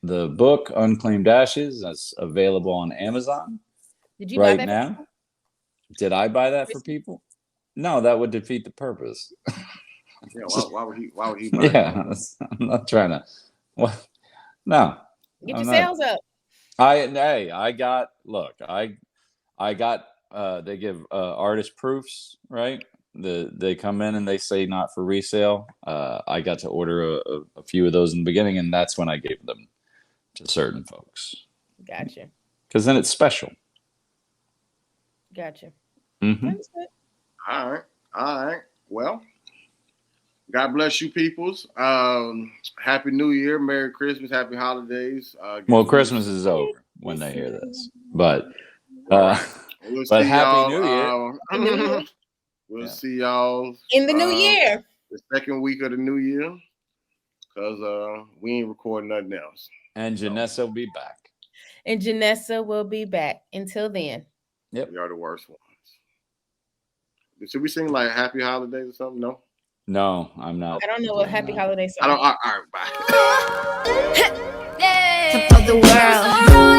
the book Unclaimed Ashes is available on Amazon. Did you buy that now? Did I buy that for people? No, that would defeat the purpose. Yeah, why would he buy it? Yeah, I'm not trying to. What? No. Get your sales up. I got they give artist proofs, right? They come in and they say not for resale. I got to order a few of those in the beginning, and that's when I gave them to certain folks. Gotcha. Because then it's special. Gotcha. All right. Well, God bless you, peoples. Happy New Year, Merry Christmas, Happy Holidays. Well, Christmas is over when they hear this, but We'll But see Happy y'all. New Year. We'll Yeah. see y'all In the new year. the second week of the new year, because we ain't recording nothing else. And Janessa will be back. And Janessa will be back. Until then. Yep. We are the worst ones. Should we sing like Happy Holidays or something? No. No, I'm not. I don't know what Happy Holiday song. I don't. All right, bye. Top of the world.